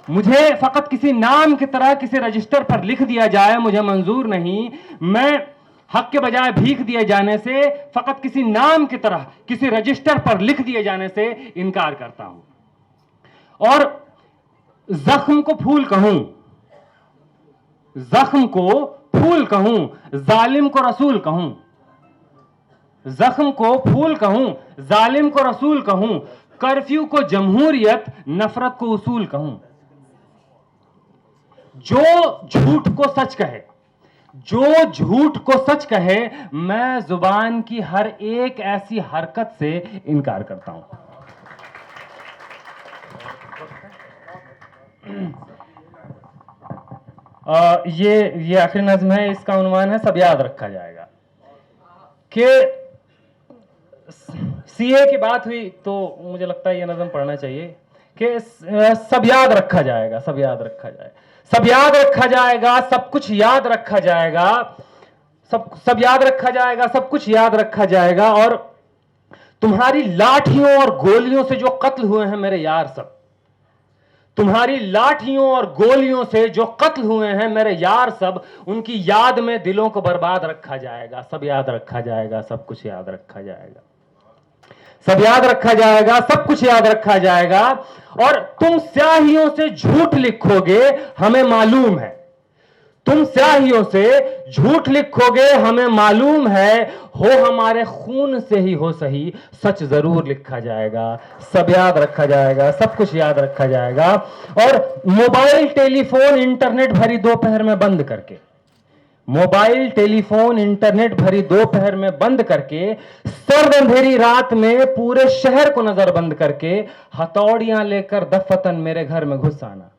मुझे फकत किसी नाम की तरह किसी रजिस्टर पर लिख दिया जाए, मुझे मंजूर नहीं। मैं हक के बजाय भीख दिए जाने से, फकत किसी नाम की तरह किसी रजिस्टर पर लिख दिए जाने से इनकार करता हूं। और जख्म को फूल कहूं, जख्म को फूल कहूं, जालिम को रसूल कहूं। जख्म को फूल कहूं, जालिम को रसूल कहूं, कर्फ्यू को जमहूरियत, नफरत को उसूल कहूं। जो झूठ को सच कहे, जो झूठ को सच कहे, मैं जुबान की हर एक ऐसी हरकत से इनकार करता हूं। ये आखिरी नज्म है, इसका उन्वान है सब याद रखा जाएगा। कि सीए की बात हुई तो मुझे लगता है ये नज्म पढ़ना चाहिए कि सब याद रखा जाएगा, सब याद रखा जाएगा, सब याद रखा जाएगा, सब कुछ याद रखा जाएगा, सब याद रखा जाएगा, सब कुछ याद रखा जाएगा। और तुम्हारी लाठियों और गोलियों से जो कत्ल हुए हैं मेरे यार सब, तुम्हारी लाठियों और गोलियों से जो कत्ल हुए हैं मेरे यार सब, उनकी याद में दिलों को बर्बाद रखा जाएगा। सब याद रखा जाएगा, सब कुछ याद रखा जाएगा, सब याद रखा जाएगा, सब कुछ याद रखा जाएगा। और तुम स्याहियों से झूठ लिखोगे, हमें मालूम है, तुम स्याहियों से झूठ लिखोगे, हमें मालूम है, हो हमारे खून से ही हो सही, सच जरूर लिखा जाएगा। सब याद रखा जाएगा, सब कुछ याद रखा जाएगा। और मोबाइल टेलीफोन इंटरनेट भरी दोपहर में बंद करके, मोबाइल टेलीफोन इंटरनेट भरी दोपहर में बंद करके, सर्द अंधेरी रात में पूरे शहर को नजरबंद करके, हथौड़ियां लेकर दफतन मेरे घर में घुस आना,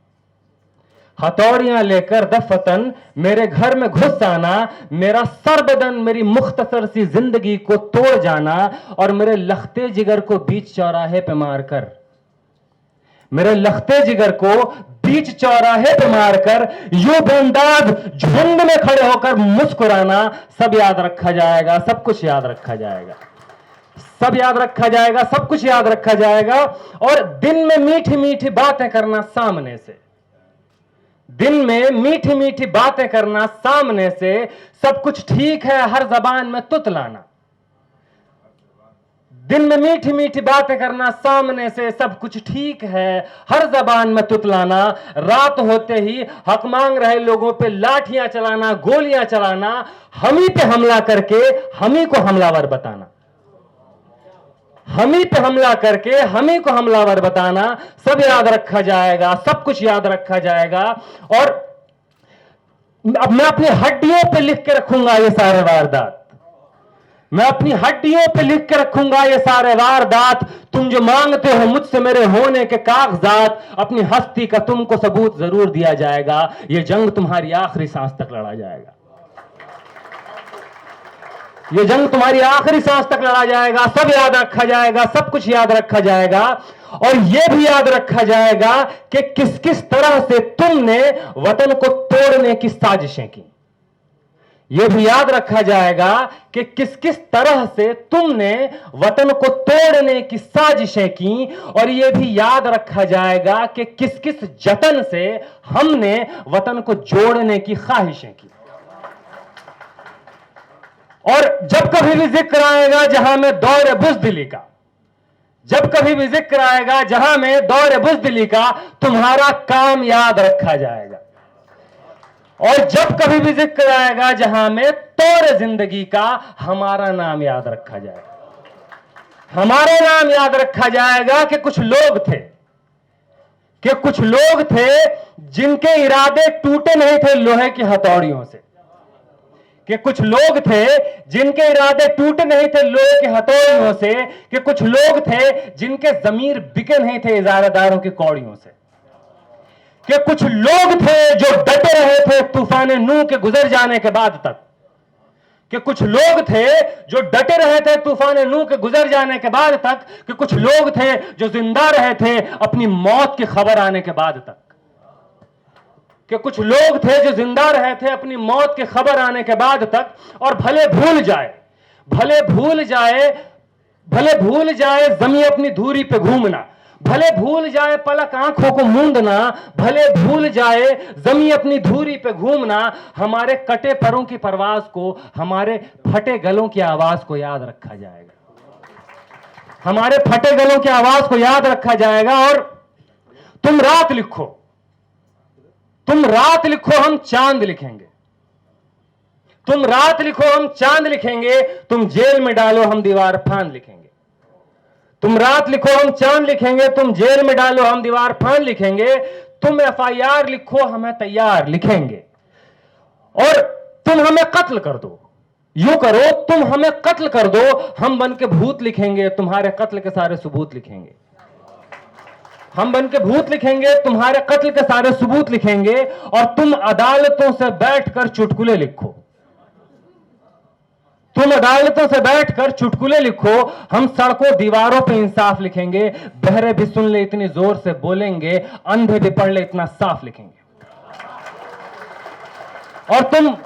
हथौड़ियां लेकर दफतन मेरे घर में घुस आना, मेरा सर बदन मेरी मुख्तसर सी जिंदगी को तोड़ जाना, और मेरे लखते जिगर को बीच चौराहे पे मारकर, मेरे लखते जिगर को बीच चौराहे पे मारकर यूं बेअंदाज झुंड में खड़े होकर मुस्कुराना। सब याद रखा जाएगा, सब कुछ याद रखा जाएगा, सब याद रखा जाएगा, सब कुछ याद रखा जाएगा। और दिन में मीठी मीठी बातें करना सामने से, दिन में मीठी मीठी बातें करना सामने से, सब कुछ ठीक है हर जबान में तुतलाना। दिन में मीठी मीठी बातें करना सामने से, सब कुछ ठीक है हर जबान में तुतलाना। रात होते ही हक मांग रहे लोगों पे लाठियां चलाना, गोलियां चलाना, हम ही पे हमला करके हम ही को हमलावर बताना, हम ही पे हमला करके हम ही को हमलावर बताना। सब याद रखा जाएगा, सब कुछ याद रखा जाएगा। और अब मैं अपनी हड्डियों पे लिख के रखूंगा ये सारे वारदात, मैं अपनी हड्डियों पे लिख के रखूंगा ये सारे वारदात। तुम जो मांगते हो मुझसे मेरे होने के कागजात, अपनी हस्ती का तुमको सबूत जरूर दिया जाएगा। ये जंग तुम्हारी आखिरी सांस तक लड़ा जाएगा। ये जंग तुम्हारी आखिरी सांस तक लड़ा जाएगा, सब याद रखा जाएगा, सब कुछ याद रखा जाएगा। और यह भी याद रखा जाएगा कि किस किस तरह से तुमने वतन को तोड़ने की साजिशें की। यह भी याद रखा जाएगा कि किस किस तरह से तुमने वतन को तोड़ने की साजिशें की। और यह भी याद रखा जाएगा कि किस किस जतन से हमने वतन को जोड़ने की ख्वाहिशें की। और जब कभी भी जिक्र आएगा जहां में दौर बुज़दिली का, जब कभी भी जिक्र आएगा जहां में दौर बुज़दिली का, तुम्हारा काम याद रखा जाएगा। और जब कभी भी जिक्र आएगा जहां में तौर जिंदगी का, हमारा नाम याद रखा जाएगा। हमारा नाम याद रखा जाएगा कि कुछ लोग थे जिनके इरादे टूटे नहीं थे लोहे की हथौड़ियों से, कि कुछ लोग थे जिनके इरादे टूटे नहीं थे लोहे की हथौड़ियों से, कि कुछ लोग थे जिनके जमीर बिके नहीं थे इजारादारों की कौड़ियों से, कि कुछ लोग थे जो डटे रहे थे तूफान नूह के गुजर जाने के बाद तक, कि कुछ लोग थे जो डटे रहे थे तूफान नूह के गुजर जाने के बाद तक, कि कुछ लोग थे जो जिंदा रहे थे अपनी मौत की खबर आने के बाद तक, कि कुछ लोग थे जो जिंदा रहे थे अपनी मौत की खबर आने के बाद तक। और भले भूल जाए जमी अपनी धूरी पे घूमना, भले भूल जाए पलक आंखों को मूंदना, भले भूल जाए जमी अपनी धूरी पे घूमना, हमारे कटे परों की परवाज को, हमारे फटे गलों की आवाज को याद रखा जाएगा। हमारे फटे गलों की आवाज को याद रखा जाएगा। और तुम रात लिखो हम चांद लिखेंगे, तुम रात लिखो हम चांद लिखेंगे, तुम जेल में डालो हम दीवार फांद लिखेंगे। तुम रात लिखो हम चांद लिखेंगे, तुम जेल में डालो हम दीवार फांद लिखेंगे। तुम FIR लिखो हमें तैयार लिखेंगे। और तुम हमें कत्ल कर दो, यूं करो तुम हमें कत्ल कर दो, हम बन के भूत लिखेंगे, तुम्हारे कत्ल के सारे सबूत लिखेंगे। हम बन के भूत लिखेंगे, तुम्हारे कत्ल के सारे सबूत लिखेंगे। और तुम अदालतों से बैठकर चुटकुले लिखो, तुम अदालतों से बैठकर चुटकुले लिखो, हम सड़कों दीवारों पे इंसाफ लिखेंगे। बहरे भी सुन ले इतनी जोर से बोलेंगे, अंधे भी पढ़ ले इतना साफ लिखेंगे। और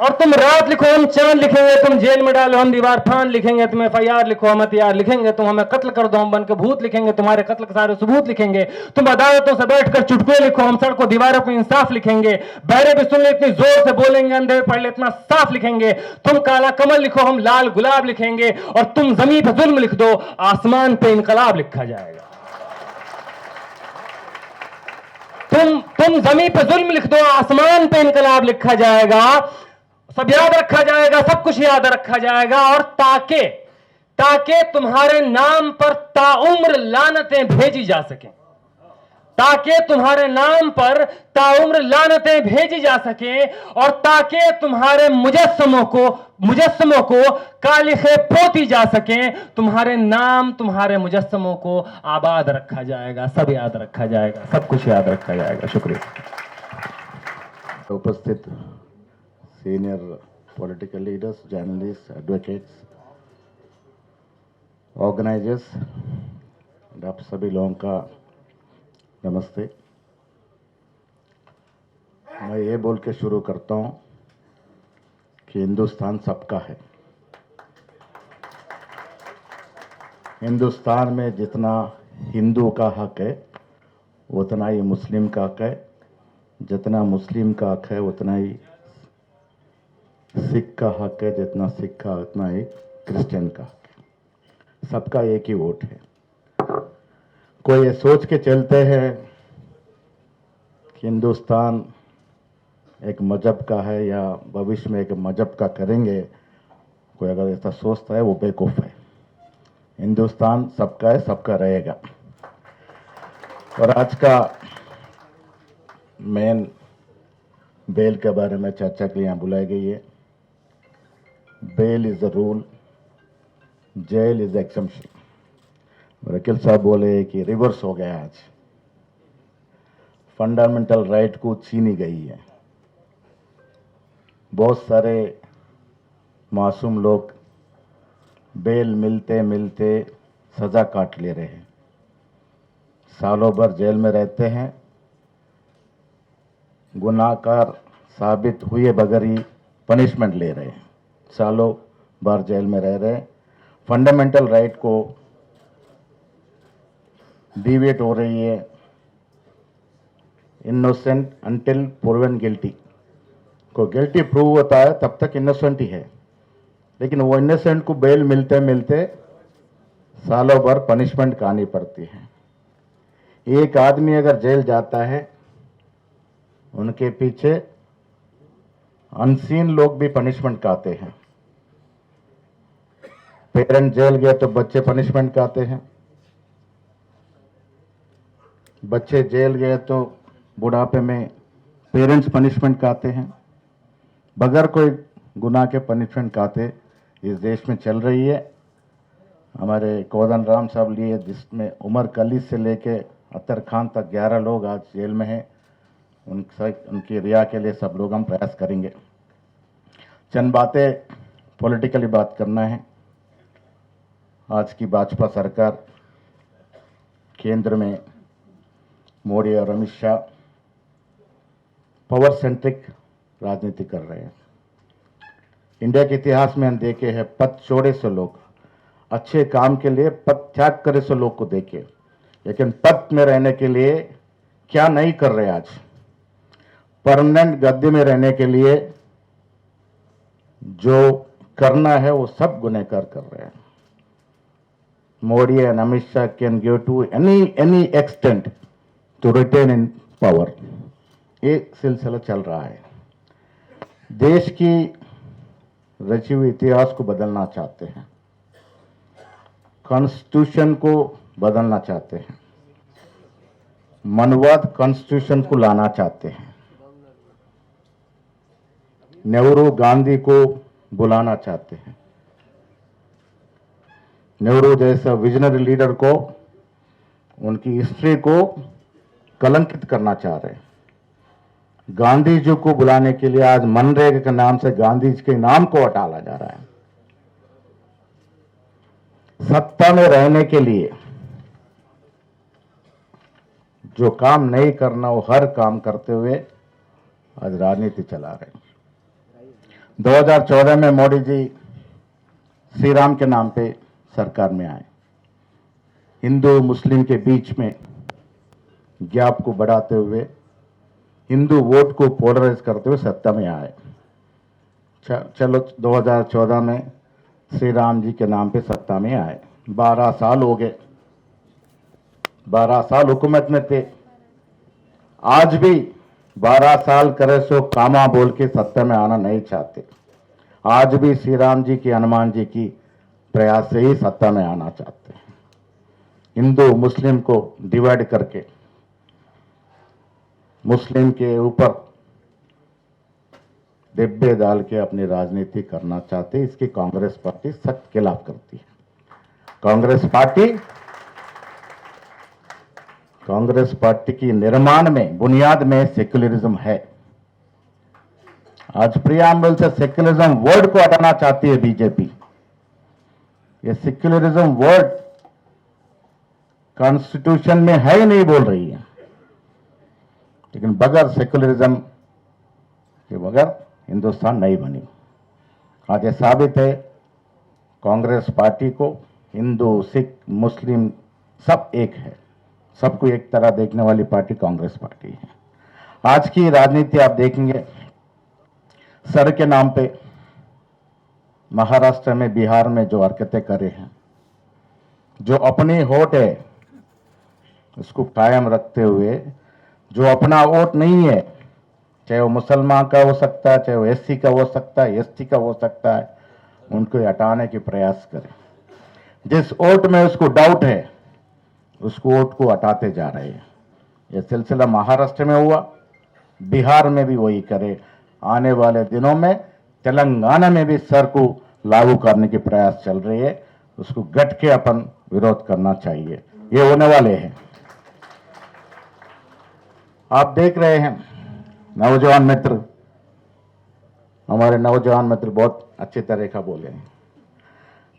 तुम रात लिखो हम चांद लिखेंगे, तुम जेल में डालो हम दीवार फांद लिखेंगे। तुम FIR लिखो हम हथियार लिखेंगे, तुम हमें कत्ल कर दो हम बन के भूत लिखेंगे, तुम्हारे कत्ल के सारे सबूत लिखेंगे। तुम अदालतों से बैठकर चुटकुले लिखो, हम सड़कों दीवारों पर इंसाफ लिखेंगे। बहरे भी सुन ले इतनी जोर से बोलेंगे, अंधे भी पढ़ ले इतना साफ लिखेंगे। तुम काला कमल लिखो हम लाल गुलाब लिखेंगे। और तुम जमीन पे जुल्म लिख दो, आसमान पे इनकलाब लिखा जाएगा। तुम जमीन पे जुल्म लिख दो, आसमान पे इनकलाब लिखा जाएगा। सब याद रखा जाएगा, सब कुछ याद रखा जाएगा। और ताकि तुम्हारे नाम पर ताउम्र लानतें भेजी जा सकें, ताकि तुम्हारे नाम पर ताउम्र लानतें भेजी जा सकें, और ताकि तुम्हारे मुजस्समों को कालिखे पोती जा सकें, तुम्हारे नाम तुम्हारे मुजस्समों को आबाद रखा जाएगा। सब याद रखा जाएगा, सब कुछ याद रखा जाएगा। शुक्रिया। उपस्थित senior political leaders, journalist, advocates, organisers, आप सभी लोगों का नमस्ते। मैं ये बोल के शुरू करता हूँ कि हिंदुस्तान सबका है। हिंदुस्तान में जितना हिंदू का हक है उतना ही मुस्लिम का हक है, जितना मुस्लिम का हक है उतना ही सिख का हक है, जितना सिख का उतना ही क्रिश्चियन का हक है। सबका एक ही वोट है। कोई ये सोच के चलते हैं कि हिंदुस्तान एक मजहब का है या भविष्य में एक मजहब का करेंगे, कोई अगर ऐसा सोचता है वो बेवकूफ़ है। हिंदुस्तान सबका है, सबका रहेगा। और आज का मेन बेल के बारे में चर्चा के लिए यहाँ बुलाई गई है। Bail is the rule, jail is exemption. वकील साहब बोले कि रिवर्स हो गया, आज फंडामेंटल राइट को छीनी गई है। बहुत सारे मासूम लोग बेल मिलते मिलते सज़ा काट ले रहे हैं, सालों भर जेल में रहते हैं, गुनाहगार साबित हुए बगैर ही पनिशमेंट ले रहे हैं, सालों भर जेल में रह रहे हैं। फंडामेंटल राइट को डिवेट हो रही है। इनोसेंट अंटिल प्रूवन गिल्टी, को गिल्टी प्रूव होता है तब तक इनोसेंट ही है, लेकिन वो इनोसेंट को बेल मिलते मिलते सालों भर पनिशमेंट खानी पड़ती है। एक आदमी अगर जेल जाता है, उनके पीछे अनसीन लोग भी पनिशमेंट खाते हैं। पेरेंट जेल गए तो बच्चे पनिशमेंट खाते हैं, बच्चे जेल गए तो बुढ़ापे में पेरेंट्स पनिशमेंट खाते हैं। बगैर कोई गुनाह के पनिशमेंट खाते इस देश में चल रही है। हमारे कोदन राम साहब लिए, जिसमें उमर कली से लेके अतर खान तक 11 लोग आज जेल में हैं। उनकी रिहा के लिए सब लोग हम प्रयास करेंगे। चंद बातें पॉलिटिकली बात करना है। आज की भाजपा सरकार, केंद्र में मोदी और अमित शाह पावर सेंट्रिक राजनीति कर रहे हैं। इंडिया के इतिहास में हम देखे हैं, पद छोड़े से लोग, अच्छे काम के लिए पद त्याग करे से लोग को देखे, लेकिन पद में रहने के लिए क्या नहीं कर रहे। आज परमानेंट गद्दी में रहने के लिए जो करना है वो सब गुनहगार कर रहे हैं। Modi and Amit Shah can go to any extent to retain in power. ये सिलसिला चल रहा है। देश की रची हुई इतिहास को बदलना चाहते हैं, कॉन्स्टिट्यूशन को बदलना चाहते हैं, मनवाद कॉन्स्टिट्यूशन को लाना चाहते हैं, नेहरू गांधी को बुलाना चाहते हैं, नेहरू जैसा विजनरी लीडर को, उनकी हिस्ट्री को कलंकित करना चाह रहे हैं। गांधी जी को बुलाने के लिए आज मनरेगा के नाम से गांधी जी के नाम को हटाया जा रहा है। सत्ता में रहने के लिए जो काम नहीं करना, वो हर काम करते हुए आज राजनीति चला रहे हैं। 2014 में मोदी जी श्री राम के नाम पे सरकार में आए, हिंदू मुस्लिम के बीच में गैप को बढ़ाते हुए, हिंदू वोट को पोलराइज करते हुए सत्ता में आए। चलो 2014 में श्री राम जी के नाम पे सत्ता में आए, 12 साल हो गए, 12 साल हुकूमत में थे। आज भी 12 साल करे सो कामा बोल के सत्ता में आना नहीं चाहते। आज भी श्री राम जी की, हनुमान जी की प्रयास से ही सत्ता में आना चाहते हैं। हिंदू मुस्लिम को डिवाइड करके मुस्लिम के ऊपर डिब्बे डाल के अपनी राजनीति करना चाहते हैं। इसकी कांग्रेस पार्टी सख्त खिलाफ करती है। कांग्रेस पार्टी की निर्माण में, बुनियाद में सेक्युलरिज्म है। आज प्रियम्बल से सेक्युलरिज्म वर्ड को हटाना चाहती है बीजेपी। ये सेक्युलरिज्म वर्ड कॉन्स्टिट्यूशन में है ही नहीं बोल रही है, लेकिन बगैर सेक्युलरिज्म के बगैर हिंदुस्तान नहीं बनी। आज ये साबित है, कांग्रेस पार्टी को हिंदू, सिख, मुस्लिम सब एक है, सबको एक तरह देखने वाली पार्टी कांग्रेस पार्टी है। आज की राजनीति आप देखेंगे, सर के नाम पे महाराष्ट्र में, बिहार में जो हरकतें करे हैं, जो अपनी वोट है उसको कायम रखते हुए, जो अपना वोट नहीं है, चाहे वो मुसलमान का हो सकता है, चाहे वो एससी का हो सकता है, एसटी का हो सकता है, उनको हटाने के प्रयास करें। जिस वोट में उसको डाउट है, उसको वोट को हटाते जा रहे हैं। यह सिलसिला महाराष्ट्र में हुआ, बिहार में भी वही करे। आने वाले दिनों में तेलंगाना में भी सर को लागू करने के प्रयास चल रही है, उसको गट के अपन विरोध करना चाहिए। ये होने वाले हैं। आप देख रहे हैं नौजवान मित्र, हमारे नौजवान मित्र बहुत अच्छे तरह का बोले हैं।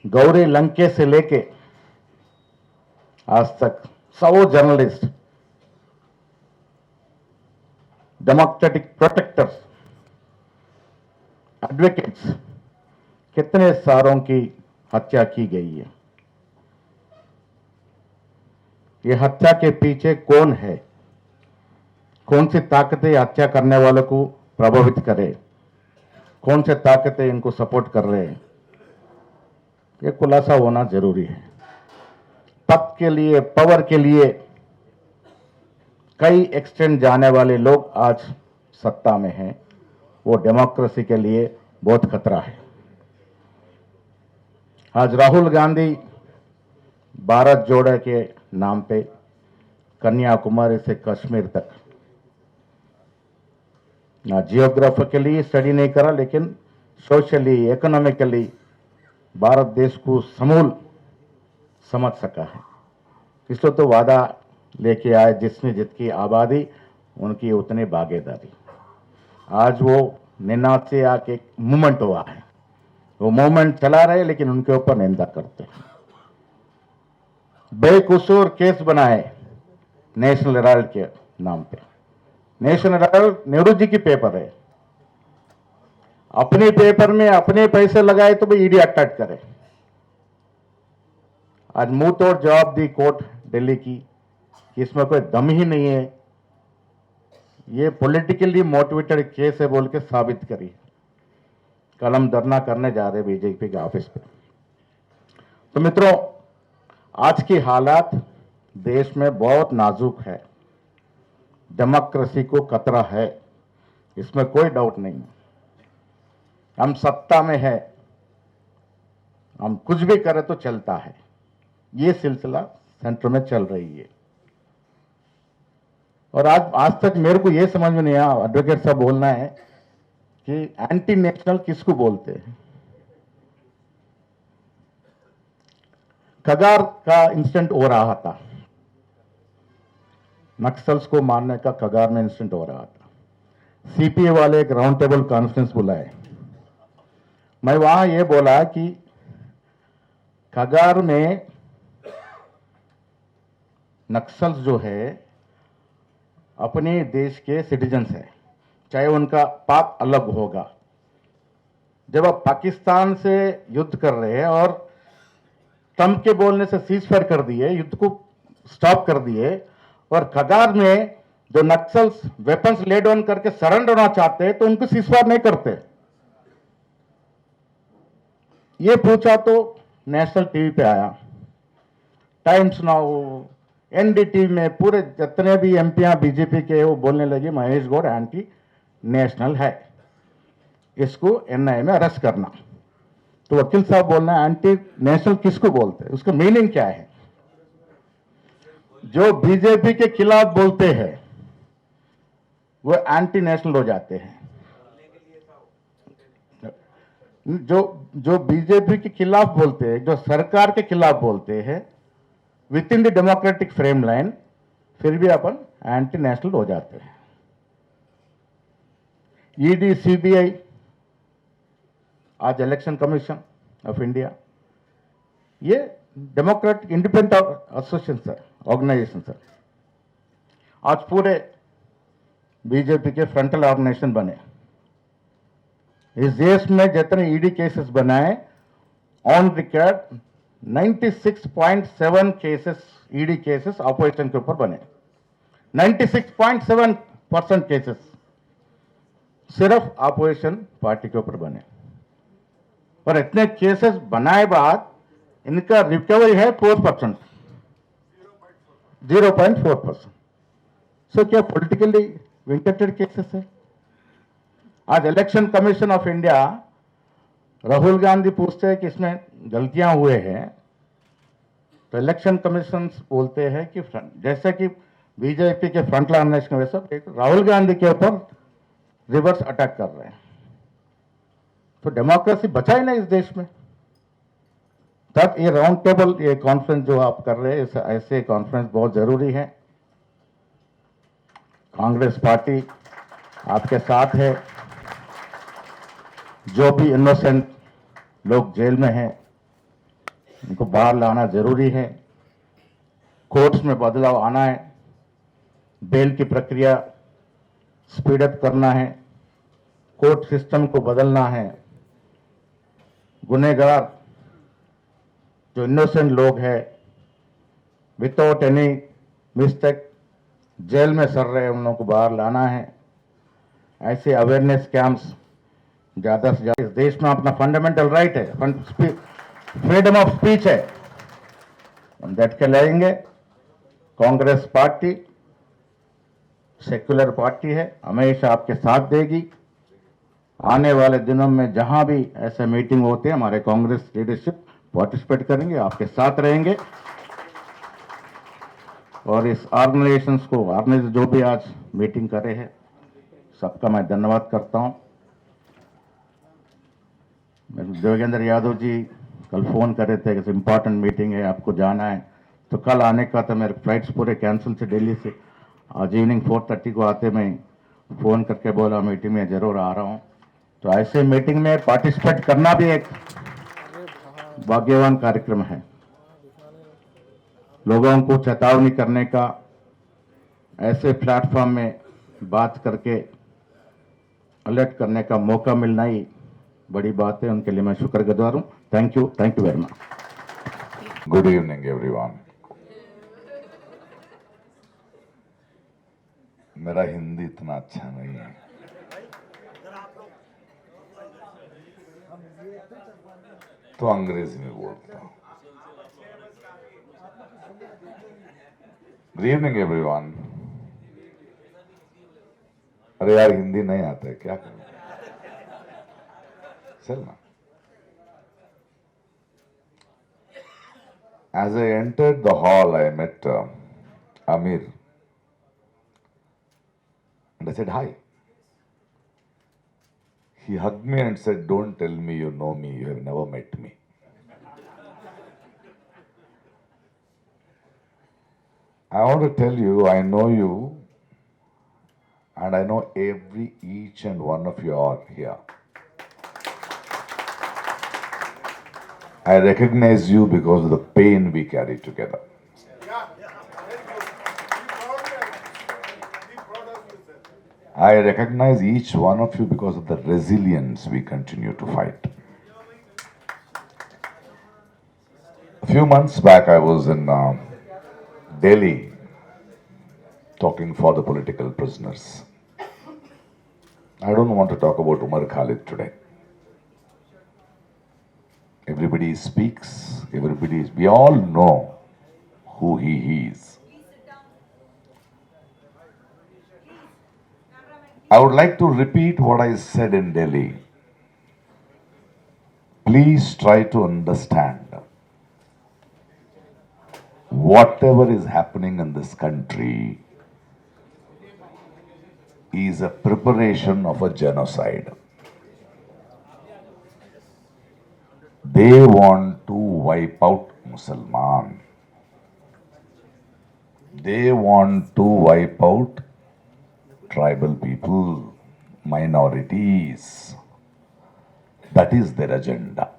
गौरी लंके से लेके आज तक 100 जर्नलिस्ट, डेमोक्रेटिक प्रोटेक्टर्स, एडवोकेट्स, कितने सारों की हत्या की गई है। ये हत्या के पीछे कौन है, कौन सी ताकतें हत्या करने वालों को प्रभावित करे, कौन से ताकतें इनको सपोर्ट कर रहे हैं, ये खुलासा होना जरूरी है। पद के लिए, पावर के लिए कई एक्सटेंड जाने वाले लोग आज सत्ता में हैं, वो डेमोक्रेसी के लिए बहुत खतरा है। आज राहुल गांधी भारत जोड़ो के नाम पे कन्याकुमारी से कश्मीर तक ना जियोग्राफिकली स्टडी नहीं करा, लेकिन सोशली, इकोनॉमिकली भारत देश को समूल समझ सका है। इसलिए तो वादा लेके आए, जिसमें जितनी आबादी उनकी उतनी भागीदारी। आज वो निनाद से आके मूवमेंट हुआ है, वो मूवमेंट चला रहे, लेकिन उनके ऊपर निंदा करते हैं। बेकसूर केस बनाए नेशनल हेराल्ड के नाम पे। नेशनल हेराल्ड नेहरू जी की पेपर है, अपने पेपर में अपने पैसे लगाए तो भी ईडी अटैक करे। आज मुंह तोड़ जवाब दी कोर्ट दिल्ली की कि इसमें कोई दम ही नहीं है, ये पॉलिटिकली मोटिवेटेड केस है बोल के साबित करी। कल हम धरना करने जा रहे बीजेपी के ऑफिस पे। तो मित्रों, आज की हालात देश में बहुत नाजुक है, डेमोक्रेसी को खतरा है, इसमें कोई डाउट नहीं। हम सत्ता में है, हम कुछ भी करें तो चलता है, ये सिलसिला सेंटर में चल रही है। और आज तक मेरे को ये समझ में नहीं आया, एडवोकेट साहब बोलना है कि एंटी नेशनल किसको बोलते हैं। कगार का इंसिडेंट हो रहा था, नक्सल्स को मारने का कगार में इंसिडेंट हो रहा था। सीपीए वाले एक राउंड टेबल कॉन्फ्रेंस बुलाए। मैं वहां ये बोला कि कगार में नक्सल्स जो है अपने देश के सिटीजन्स है, चाहे उनका पाप अलग होगा। जब आप पाकिस्तान से युद्ध कर रहे हैं और ट्रंप के बोलने से सीज फायर कर दिए, युद्ध को स्टॉप कर दिए, और कगार में जो नक्सल्स वेपन्स ले डाउन करके सरेंडर होना चाहते हैं तो उनको सीज फायर नहीं करते। ये पूछा तो नेशनल टीवी पे आया, टाइम्स नाउ, एनडीटीवी में पूरे जितने भी एमपीआं बीजेपी के वो बोलने लगे महेश गौड़ एंटी नेशनल है, इसको एनआईए में अरेस्ट करना। तो वकील साहब बोलना है एंटी नेशनल किसको बोलते हैं, उसका मीनिंग क्या है। जो बीजेपी के खिलाफ बोलते हैं वो एंटी नेशनल हो जाते हैं। जो बीजेपी के खिलाफ बोलते हैं, जो सरकार के खिलाफ बोलते हैं with in the democratic frame line, फिर भी अपन एंटी नेशनल हो जाते हैं। ईडी, सीबीआई, आज इलेक्शन कमीशन ऑफ इंडिया, ये democratic independent association sir, organisation sir. आज पूरे बीजेपी के फ्रंटल ऑर्गेनाइजेशन बने। इस देश में जितने ईडी केसेस बनाए, on record 96.7 cases, ED cases opposition के ऊपर बने। 96.7% केसेस सिर्फ ऑपोजिशन पार्टी के ऊपर बने। और इतने केसेस बनाए बाद इनका रिकवरी है 4%, 0.4%। सो क्या पॉलिटिकली विंटेड केसेस है। आज election commission of India, Rahul Gandhi पूछते हैं कि इसमें गलतियां हुए हैं, तो इलेक्शन कमीशन बोलते हैं कि जैसे कि बीजेपी के फ्रंट लाइन नेशनल वैसा राहुल गांधी के ऊपर रिवर्स अटैक कर रहे हैं। तो डेमोक्रेसी बचा ही नहीं इस देश में। तब ये राउंड टेबल, ये कॉन्फ्रेंस जो आप कर रहे हैं, ऐसे कॉन्फ्रेंस बहुत जरूरी है। कांग्रेस पार्टी आपके साथ है। जो भी इनोसेंट लोग जेल में हैं उनको बाहर लाना जरूरी है, कोर्ट्स में बदलाव आना है, बेल की प्रक्रिया स्पीडअप करना है, कोर्ट सिस्टम को बदलना है, गुनहगार जो इनोसेंट लोग हैं विदाउट एनी मिस्टेक जेल में सड़ रहे हैं उन लोगों को बाहर लाना है। ऐसे अवेयरनेस कैंप्स ज़्यादा से ज़्यादा, इस देश में अपना फंडामेंटल राइट है, फ्रीडम ऑफ स्पीच है, हम डट के लड़ेंगे। कांग्रेस पार्टी सेक्युलर पार्टी है, हमेशा आपके साथ देगी। आने वाले दिनों में जहां भी ऐसे मीटिंग होते हैं हमारे कांग्रेस लीडरशिप पार्टिसिपेट करेंगे, आपके साथ रहेंगे। और इस ऑर्गेनाइजेशंस को जो भी आज मीटिंग करे हैं सबका मैं धन्यवाद करता हूं। देवेंद्र यादव जी कल फोन कर रहे थे कि इंपॉर्टेंट मीटिंग है आपको जाना है, तो कल आने का था, मेरे फ्लाइट्स पूरे कैंसिल थे दिल्ली से। आज इवनिंग 4:30 को आते मैं फ़ोन करके बोला मीटिंग में ज़रूर आ रहा हूँ। तो ऐसे मीटिंग में पार्टिसिपेट करना भी एक भाग्यवान कार्यक्रम है। लोगों को चेतावनी करने का, ऐसे प्लेटफॉर्म में बात करके अलर्ट करने का मौका मिलना ही बड़ी बात है। उनके लिए मैं शुक्रगुजार हूँ। Thank you very much. Good evening everyone. मेरा हिंदी इतना अच्छा नहीं है, तो अंग्रेजी में बोलता हूं। Good evening everyone. अरे यार हिंदी नहीं आता है, क्या करूं? चल ना। As I entered the hall, I met Amir. And I said, hi. He hugged me and said, don't tell me you know me, you have never met me. I want to tell you, I know you, and I know each and one of you are here. I recognize you because of the pain we carry together. I recognize each one of you because of the resilience we continue to fight. A few months back, I was in Delhi talking for the political prisoners. I don't want to talk about Umar Khalid today. Everybody speaks, we all know who he is. I would like to repeat what I said in Delhi. Please try to understand whatever is happening in this country is a preparation of a genocide. They want to wipe out Musliman. They want to wipe out tribal people, minorities. That is their agenda.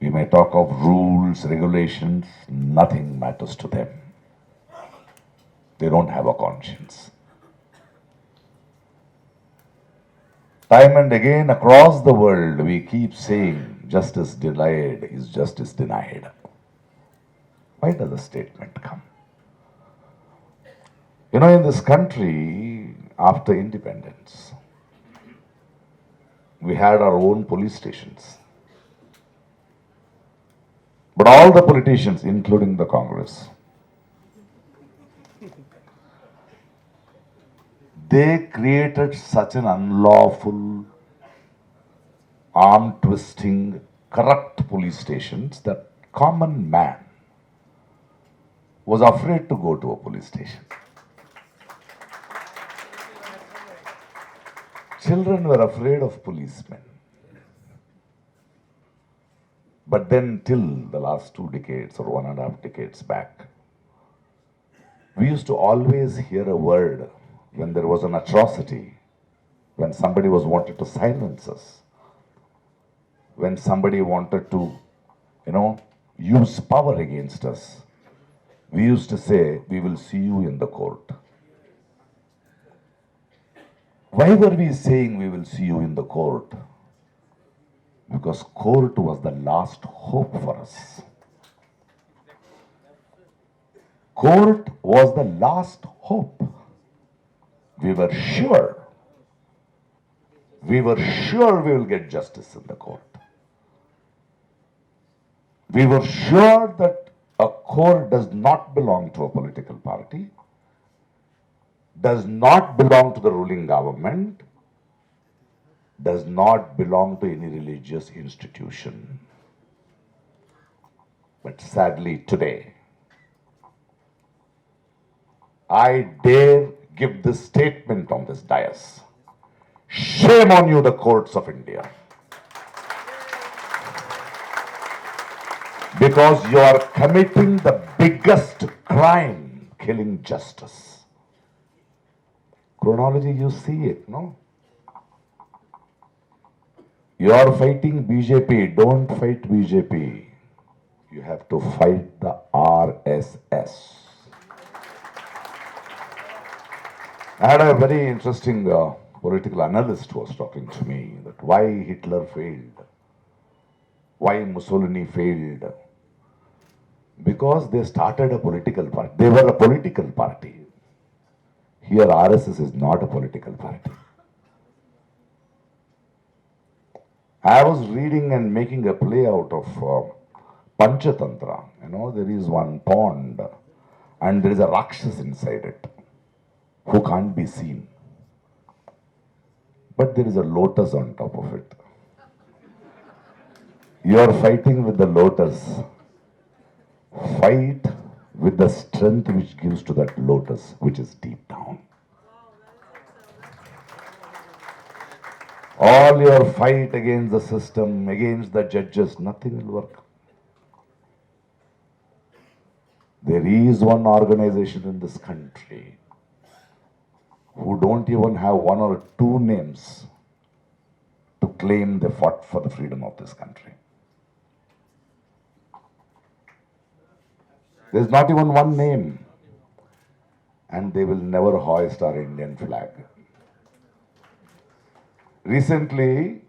We may talk of rules, regulations, nothing matters to them. They don't have a conscience. Time and again across the world, we keep saying justice delayed is justice denied. Why does the statement come? You know, in this country, after independence, we had our own police stations. But all the politicians, including the Congress, they created such an unlawful, arm-twisting, corrupt police stations that common man was afraid to go to a police station. Children were afraid of policemen. But then till the last 2 decades or 1.5 decades back, we used to always hear a word when there was an atrocity, when somebody was wanted to silence us. when somebody wanted to, use power against us, we used to say, we will see you in the court. Why were we saying we will see you in the court? Because court was the last hope for us. Court was the last hope. We were sure we will get justice in the court. We were sure that a court does not belong to a political party, does not belong to the ruling government, does not belong to any religious institution. But sadly today, I dare give this statement on this dais. Shame on you, the courts of India. Because you are committing the biggest crime, killing justice. Chronology, you see it, no? You are fighting BJP, don't fight BJP. You have to fight the RSS. I had a very interesting political analyst who was talking to me that why Hitler failed, why Mussolini failed. Because they started a political party. They were a political party. Here RSS is not a political party. I was reading and making a play out of Panchatantra. There is one pond and there is a Rakshas inside it who can't be seen. But there is a lotus on top of it. You are fighting with the lotus. Fight with the strength which gives to that lotus, which is deep down. All your fight against the system, against the judges, nothing will work. There is one organization in this country who don't even have one or two names to claim they fought for the freedom of this country. There's not even one name, and they will never hoist our Indian flag. Recently,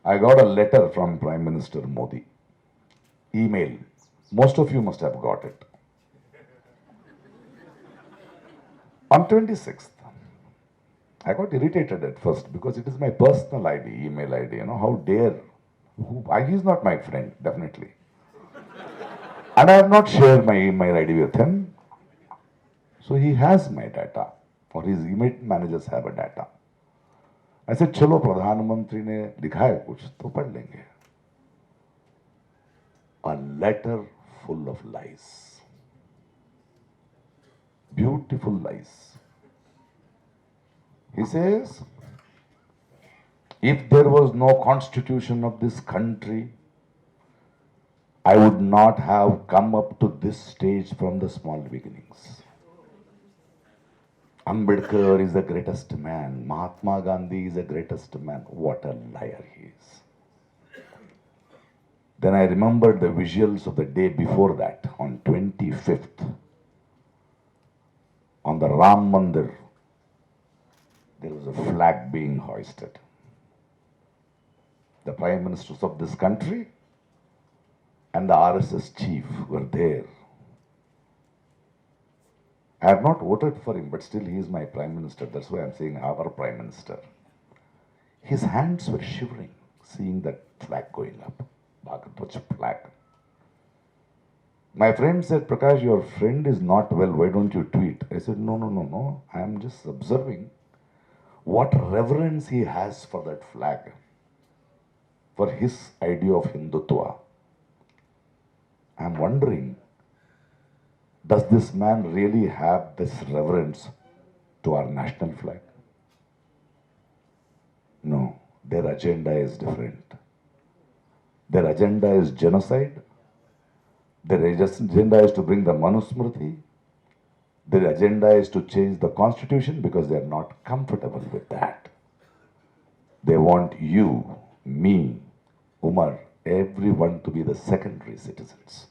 I got a letter from Prime Minister Modi, email. Most of you must have got it. On 26th, I got irritated at first because it is my personal ID, email ID. How dare? He's not my friend, definitely. And I have not shared my email ID with him. So he has my data, or his email managers have a data. I said, चलो प्रधानमंत्री ने लिखा है कुछ तो पढ़ लेंगे. A letter full of lies. Beautiful lies. He says, if there was no constitution of this country, I would not have come up to this stage from the small beginnings. Ambedkar is the greatest man. Mahatma Gandhi is the greatest man. What a liar he is. Then I remembered the visuals of the day before that, on 25th, on the Ram Mandir, there was a flag being hoisted. The prime ministers of this country and the RSS chief were there. I have not voted for him, but still he is my prime minister. That's why I'm saying our prime minister. His hands were shivering, seeing that flag going up. Bharat Dwaj flag. My friend said, Prakash, your friend is not well. Why don't you tweet? I said, no. I am just observing what reverence he has for that flag, for his idea of Hindutva. I am wondering, does this man really have this reverence to our national flag? No, their agenda is different. Their agenda is genocide. Their agenda is to bring the Manusmriti. Their agenda is to change the constitution because they are not comfortable with that. They want you me, Umar, everyone to be the secondary citizens.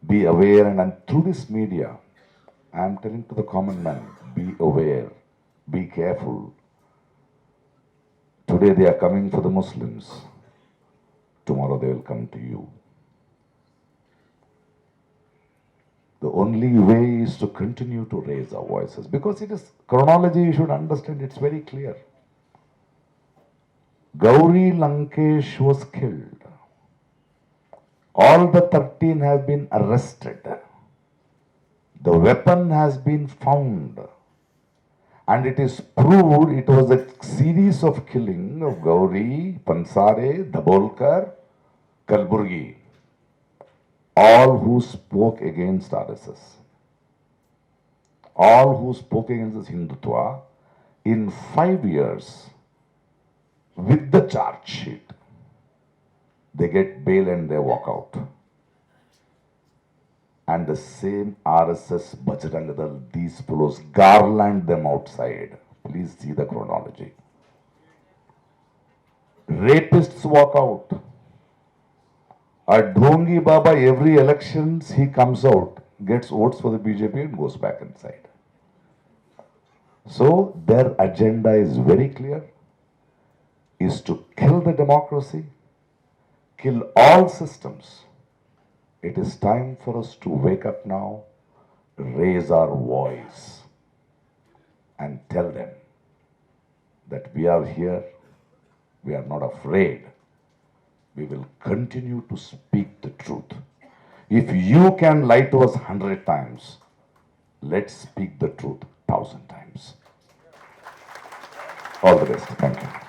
Be aware, and through this media, I am telling to the common man, be aware, be careful. Today they are coming for the Muslims. Tomorrow they will come to you. The only way is to continue to raise our voices, because it is chronology, you should understand, it's very clear. Gauri Lankesh was killed. All the 13 have been arrested. The weapon has been found. And it is proved it was a series of killing of Gauri, Pansare, Dabolkar, Kalburgi. All who spoke against RSS. All who spoke against this Hindutva, in 5 years, with the charge sheet, they get bail and they walk out. And the same RSS Bajrang Dal, these fellows garland them outside. Please see the chronology. Rapists walk out. A Dhongi Baba, every elections he comes out, gets votes for the BJP and goes back inside. So their agenda is very clear, is to kill the democracy, kill all systems. It is time for us to wake up now, raise our voice, and tell them that we are here, we are not afraid. We will continue to speak the truth. If you can lie to us 100 times, let's speak the truth 1,000 times. All the best. Thank you.